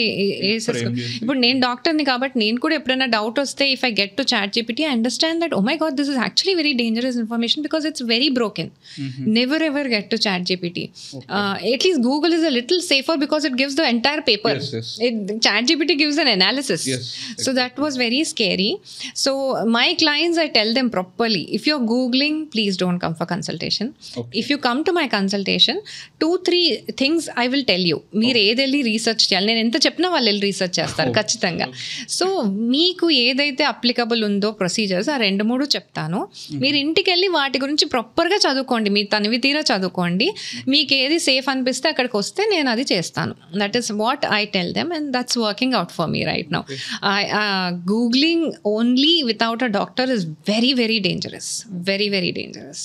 ఇప్పుడు నేను డాక్టర్ని కాబట్టి నేను కూడా ఎప్పుడైనా డౌట్ వస్తే if I get to ChatGPT, I understand that, oh my god, this is actually very dangerous information because it's very broken. Never ever get to ChatGPT. At least Google is a little safer because it gives the entire paper. ChatGPT gives an analysis. So that was very scary. So my clients, I tell them properly, if you're Googling, please don't come for consultation. If you come to my consultation, 2-3 things I will tell you. మీరు ఏదెళ్ళి research చేయాలి, నేను ఎంత చెప్పినా వాళ్ళు వెళ్ళి research చేస్తారు ఖచ్చితంగా. So మీకు ఏదైతే అప్లికబుల్ ఉందో ప్రొసీజర్స్ ఆ 2-3 చెప్తాను. మీరు ఇంటికి వెళ్ళి వాటి గురించి ప్రాపర్గా చదువుకోండి, మీ తనివి తీరా చదువుకోండి. మీకు ఏది సేఫ్ అనిపిస్తే అక్కడికి వస్తే నేను అది చేస్తాను. That is what I tell them and that's working out for me right now. Googling only without a doctor is very, very dangerous. Very, very dangerous.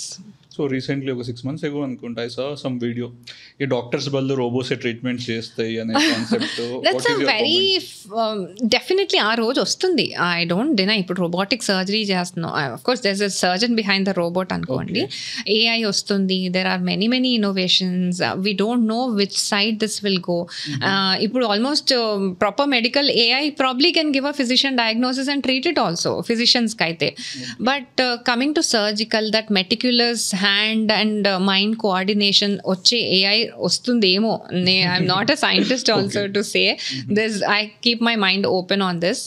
So recently ఒక 6 months ago అనుకుంటా I saw some video, ఈ doctors బదులు రోబోసే treatment చేస్తాయి అనే concept. That's a very definitely ఆ రోజు వస్తుంది. I don't deny. ఇప్పుడు రోబోటిక్ సర్జరీ చేస్తున్నాం, of course there is a surgeon behind the robot అనుకోండి. AI వస్తుంది, there are many innovations. We don't know which side this will go. ఇప్పుడు almost proper medical AI probably can give a physician diagnosis and treat it also, ఫిజిషియన్స్కి అయితే. But coming to surgical, that meticulous hand and mind coordination వచ్చే AI వస్తుందేమో. I'm not a scientist also to say this. I keep my mind open on this.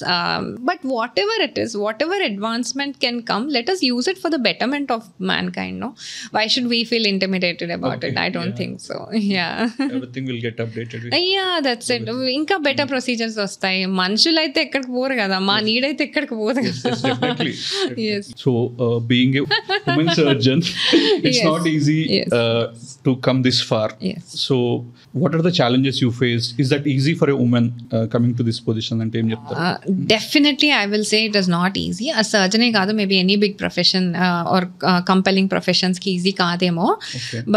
But whatever it is, whatever advancement can come, let us use it for the betterment of mankind, no? Why should we feel intimidated about it? I don't think so. Everything will get updated. That's it. ఇంకా better procedures వస్తాయి. మనుషులైతే ఎక్కడికి పోరు కదా, మా నీడైతే ఎక్కడికి పోదు కదా. Definitely. Yes. So being a woman surgeon, it's not easy to come this far. So what are the challenges you face? Is that easy for a woman coming to this position? And em cheptaru? Definitely I will say it is not easy. A surgeon kaadu, maybe any big profession or compelling professions ki easy kaademo.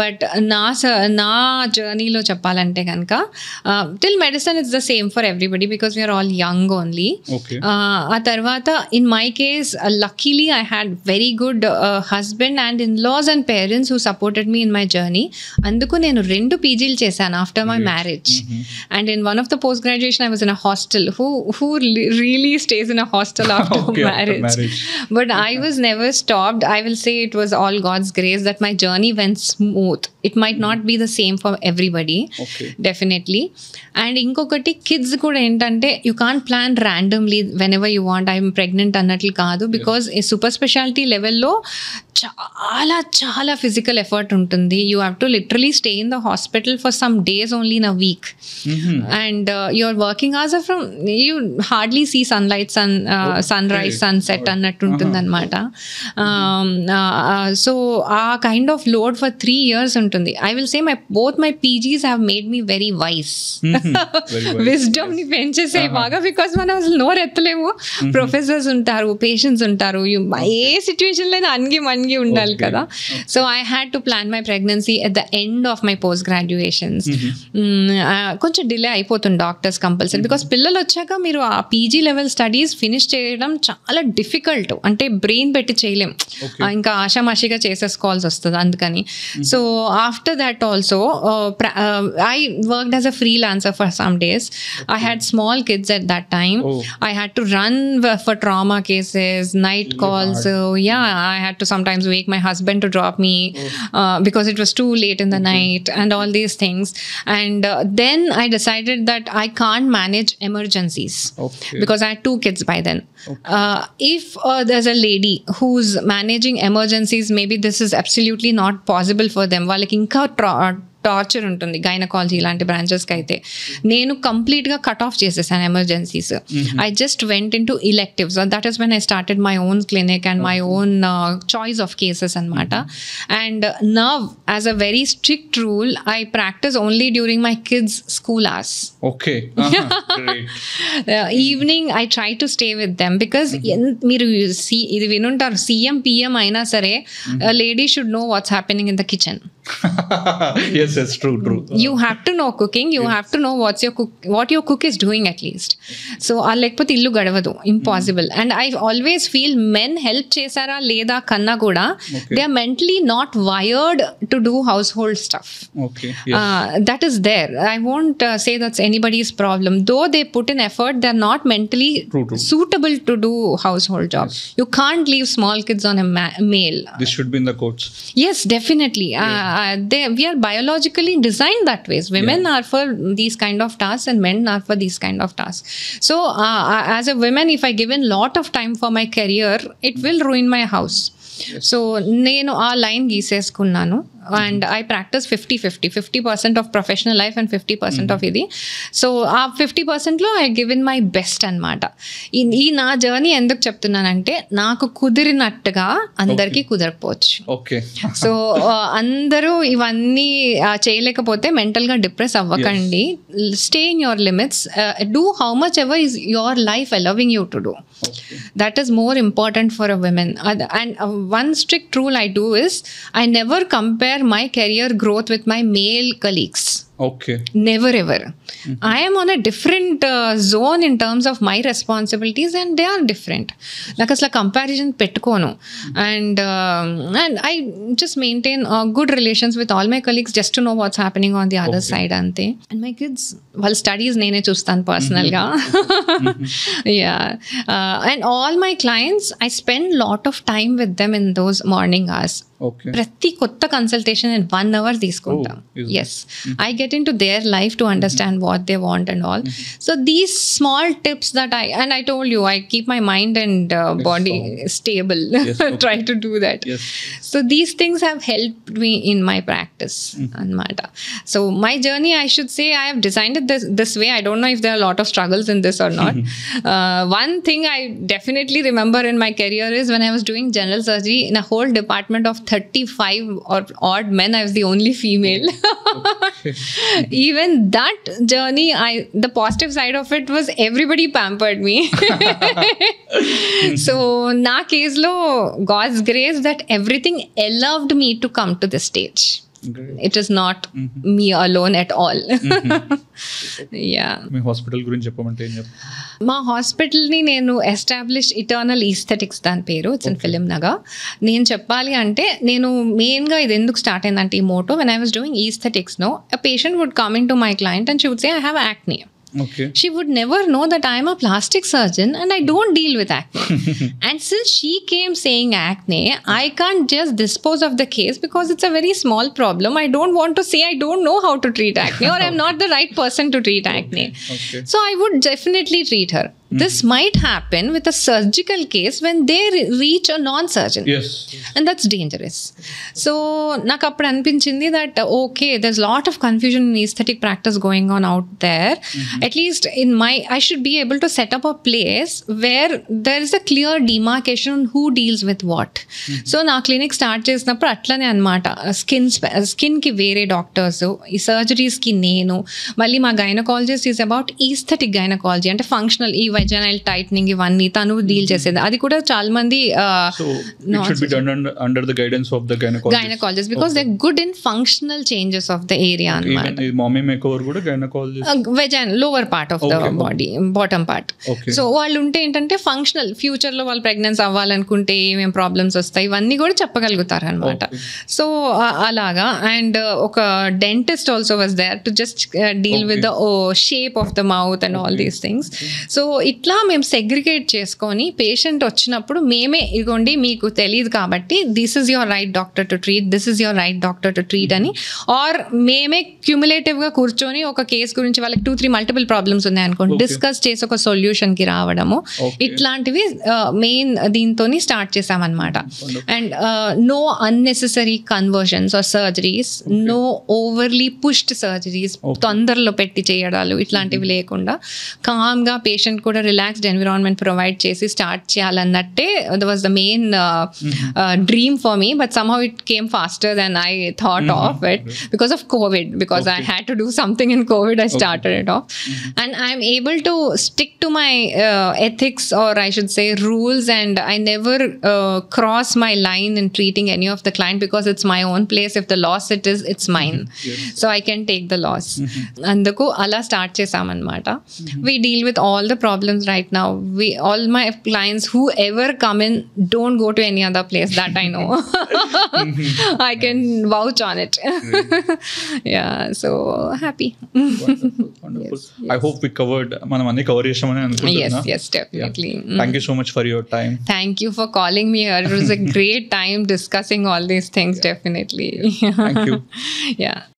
But na journey lo cheppalante ganaka till medicine it's the same for everybody because we are all young only. A tarvata in my case luckily I had very good husband and in-laws and parents who supported me in my journey. Anduku nenu 2 పీజీలు చేశాను after my marriage. And in one of the post graduation I was in a hostel. Who really stays in a hostel after marriage? But I was never stopped. I will say it was all God's grace that my journey went smooth. It might not be the same for everybody. Definitely. And ఇంకొకటి kids కూడా ఏంటంటే you can't plan randomly whenever you want I'm pregnant అన్నట్లు కాదు. Because ఈ super speciality లెవెల్లో చాలా చాలా physical effort ఉంటుంది. You have to literally stay in the hospital for some days only in a week. And your working hours from you hardly see sunlight, sunrise, sunset అన్నట్టు ఉంటుంది అనమాట. So ఆ kind of load for 3 years ఉంటుంది. I will say both my PGs have made me very wise. Wisdom ని పెంచేసాయి బాగా. Because మనం అసలు నోరు ఎత్తలేము. ప్రొఫెసర్స్ ఉంటారు, పేషెంట్స్ ఉంటారు, ఏ సిచ్యువేషన్ లో అణిగి మణిగి ఉండాలి కదా. So I had to plan my pregnancy at the end of my post graduations. కొంచెం డిలే అయిపోతుంది డాక్టర్స్ కంపల్సరీ. బికాస్ పిల్లలు వచ్చాక మీరు ఆ పీజీ లెవెల్ స్టడీస్ ఫినిష్ చేయడం చాలా డిఫికల్ట్. అంటే బ్రెయిన్ పెట్టి చేయలేం, ఇంకా ఆషామాషిగా చేసేసుకోవాల్సి వస్తుంది అందుకని. So after that also I worked as a freelancer for some days. I had small kids at that time. I had to run for trauma cases, night calls. So yeah, I had to sometimes wake my husband to drop me because it was too late in the night and all these things. And then I decided that I can't manage emergencies because I had 2 kids by then. If there's a lady who's managing emergencies, maybe this is absolutely not possible for them. వాళ్ళకి ఇంకా torture ఉంటుంది gynaecology ఇలాంటి బ్రాంచెస్కి అయితే. నేను కంప్లీట్గా cut off చేసేసాను emergencies. I just went into electives. That is when I started my own clinic and my own choice of cases అనమాట. And now as a very strict rule I practise only during my kids school hours. Evening I try to stay with them because మీరు ఇది వినుంటారు, CM PM అయినా సరే lady should know what's happening in the kitchen. Yes, true. You have to know cooking. You have to know what your cook is doing at least. So lekapothe illu gadavadu, impossible. And I always feel men help chesara leda kanna kuda they are mentally not wired to do household stuff. That is there. I won't say that's anybody's problem. Though they put in effort, they are not mentally suitable to do household jobs. You can't leave small kids on a male. This should be in the quotes. Yes, definitely. We are biologically designed that way. Women are for these kind of tasks and men are for these kind of tasks. So as a woman, if I given lot of time for my career, it will ruin my house. So నేను ఆ line గీసేసుకున్నాను. And I practise 50% of professional life and 50% of ఇది. So ఆ 50%లో I given my best అనమాట. ఈ నా journey ఎందుకు చెప్తున్నానంటే నాకు కుదిరినట్టుగా అందరికీ కుదరకపోవచ్చు. సో అందరూ ఇవన్నీ చేయలేకపోతే మెంటల్గా డిప్రెస్ అవ్వకండి. Stay in your limits. Do how much ever is your life allowing you to do. That is more important for a woman. And one strict rule I do is I never compare my career growth with my male colleagues. Never ever. I am on a different zone in terms of my responsibilities and they are different. Like asla comparison pettukonu. And I just maintain good relations with all my colleagues just to know what's happening on the other side ante. And my kids wal studies nene chustan personal ga. Yeah. And all my clients I spend lot of time with them in those morning hours. ప్రతి కొత్త consultation నేను 1 hour తీసుకుంటాం. Yes, I get into their life to understand what they want and all. So these small tips that I told you, I keep my mind and body stable, try to do that. So these things have helped me in my practice అనమాట. So my journey I should say I have designed it this way. I don't know if there are lot of struggles in this are not. One thing I definitely remember in my career is when I was doing general surgery in a whole department of 35 or odd men, I was the only female. Even that journey, the positive side of it was everybody pampered me. So na case lo God's grace that everything allowed me to come to this stage. Great. It is not me alone at all. Yeah. Me hospital గురించి చెప్పమంటే ఏం చెప్తారు? మా హాస్పిటల్ని నేను establish eternal aesthetics దాని పేరు, it's in film Nagar. నేను చెప్పాలి అంటే నేను మెయిన్గా ఇది ఎందుకు స్టార్ట్ అయిందంటే ఈ motto, when I was doing aesthetics no a patient would come in to my client and she would say I have acne. Okay. She would never know that I am a plastic surgeon and I don't deal with acne. And since she came saying acne, I can't just dispose of the case because it's a very small problem. I don't want to say I don't know how to treat acne or I'm not the right person to treat acne. Okay. So I would definitely treat her. This might happen with a surgical case when they reach a non-surgeon. Yes. And that's dangerous. So నాకు అప్పుడు అనిపించింది that okay, there's a lot of confusion in aesthetic practice going on out there. At least in I should be able to set up a place where there is a clear demarcation on who deals with what. So నా clinic start చేసినప్పుడు అట్లనే అనమాట. స్కిన్కి వేరే doctors, ఈ సర్జరీస్కి నేను, మళ్ళీ మా gynaecologist is about aesthetic gynaecology, అంటే ఫంక్షనల్, ఈ వెజైనల్ టైట్నింగ్ ఇవన్నీ తను డీల్ చేసేది. అది కూడా చాలా మంది So it should be done under the guidance of the gynecologist. Gynaecologist because they good in functional changes of the area అనమాట. Even ఈ mommy makeover కూడా gynecologist. Vaginal lower part of the body, bottom part. Okay. So వాళ్ళు ఉంటే ఏంటంటే functional, ఫ్యూచర్లో వాళ్ళు pregnancy అవ్వాలనుకుంటే ఏమేమి ప్రాబ్లమ్స్ వస్తాయి ఇవన్నీ కూడా చెప్పగలుగుతారు అనమాట. సో అలాగా. అండ్ ఒక dentist also was there to just deal with the shape of the mouth and all these things. So ఇట్లా మేము సెగ్రిగేట్ చేసుకొని పేషెంట్ వచ్చినప్పుడు మేమే ఇదిగోండి మీకు తెలియదు కాబట్టి this is your right doctor to treat, this is your right doctor to treat అని, ఆర్ మేమే క్యుములేటివ్గా కూర్చొని ఒక కేసు గురించి వాళ్ళకి 2-3 మల్టిపుల్ ప్రాబ్లమ్స్ ఉన్నాయి అనుకోండి, డిస్కస్ చేసి ఒక సొల్యూషన్కి రావడము, ఇట్లాంటివి మెయిన్ దీంతో స్టార్ట్ చేసామన్నమాట. And no unnecessary conversions or surgeries, no overly pushed surgeries, తొందరలో పెట్టి చేయడాలు ఇట్లాంటివి లేకుండా కామ్గా పేషెంట్ కూడా రిలాక్స్డ్ ఎన్విరాన్మెంట్ ప్రొవైడ్ చేసి స్టార్ట్ చేయాలన్నట్టే that was the main dream for me. But somehow it came faster than I thought of it because of COVID, because I had to do something in COVID. I started it off and I'm able to stick to my ethics, or I should say rules, and I never cross my line in treating any of the client because it's my own place. If the loss it's mine. Yes. So I can take the loss. Anduku ala start chesam anamata. We deal with all the problems right now. All my clients who ever come in don't go to any other place, that I know. I can vouch on it. Yeah, so happy. Wonderful. Yes. I hope we covered, మనం అన్ని cover చేసామని అనుకుంటున్నా. Yes, definitely. Thank you so much for your time. Thank you for calling me here. It was a great time discussing all these things, definitely. Thank you. Yeah.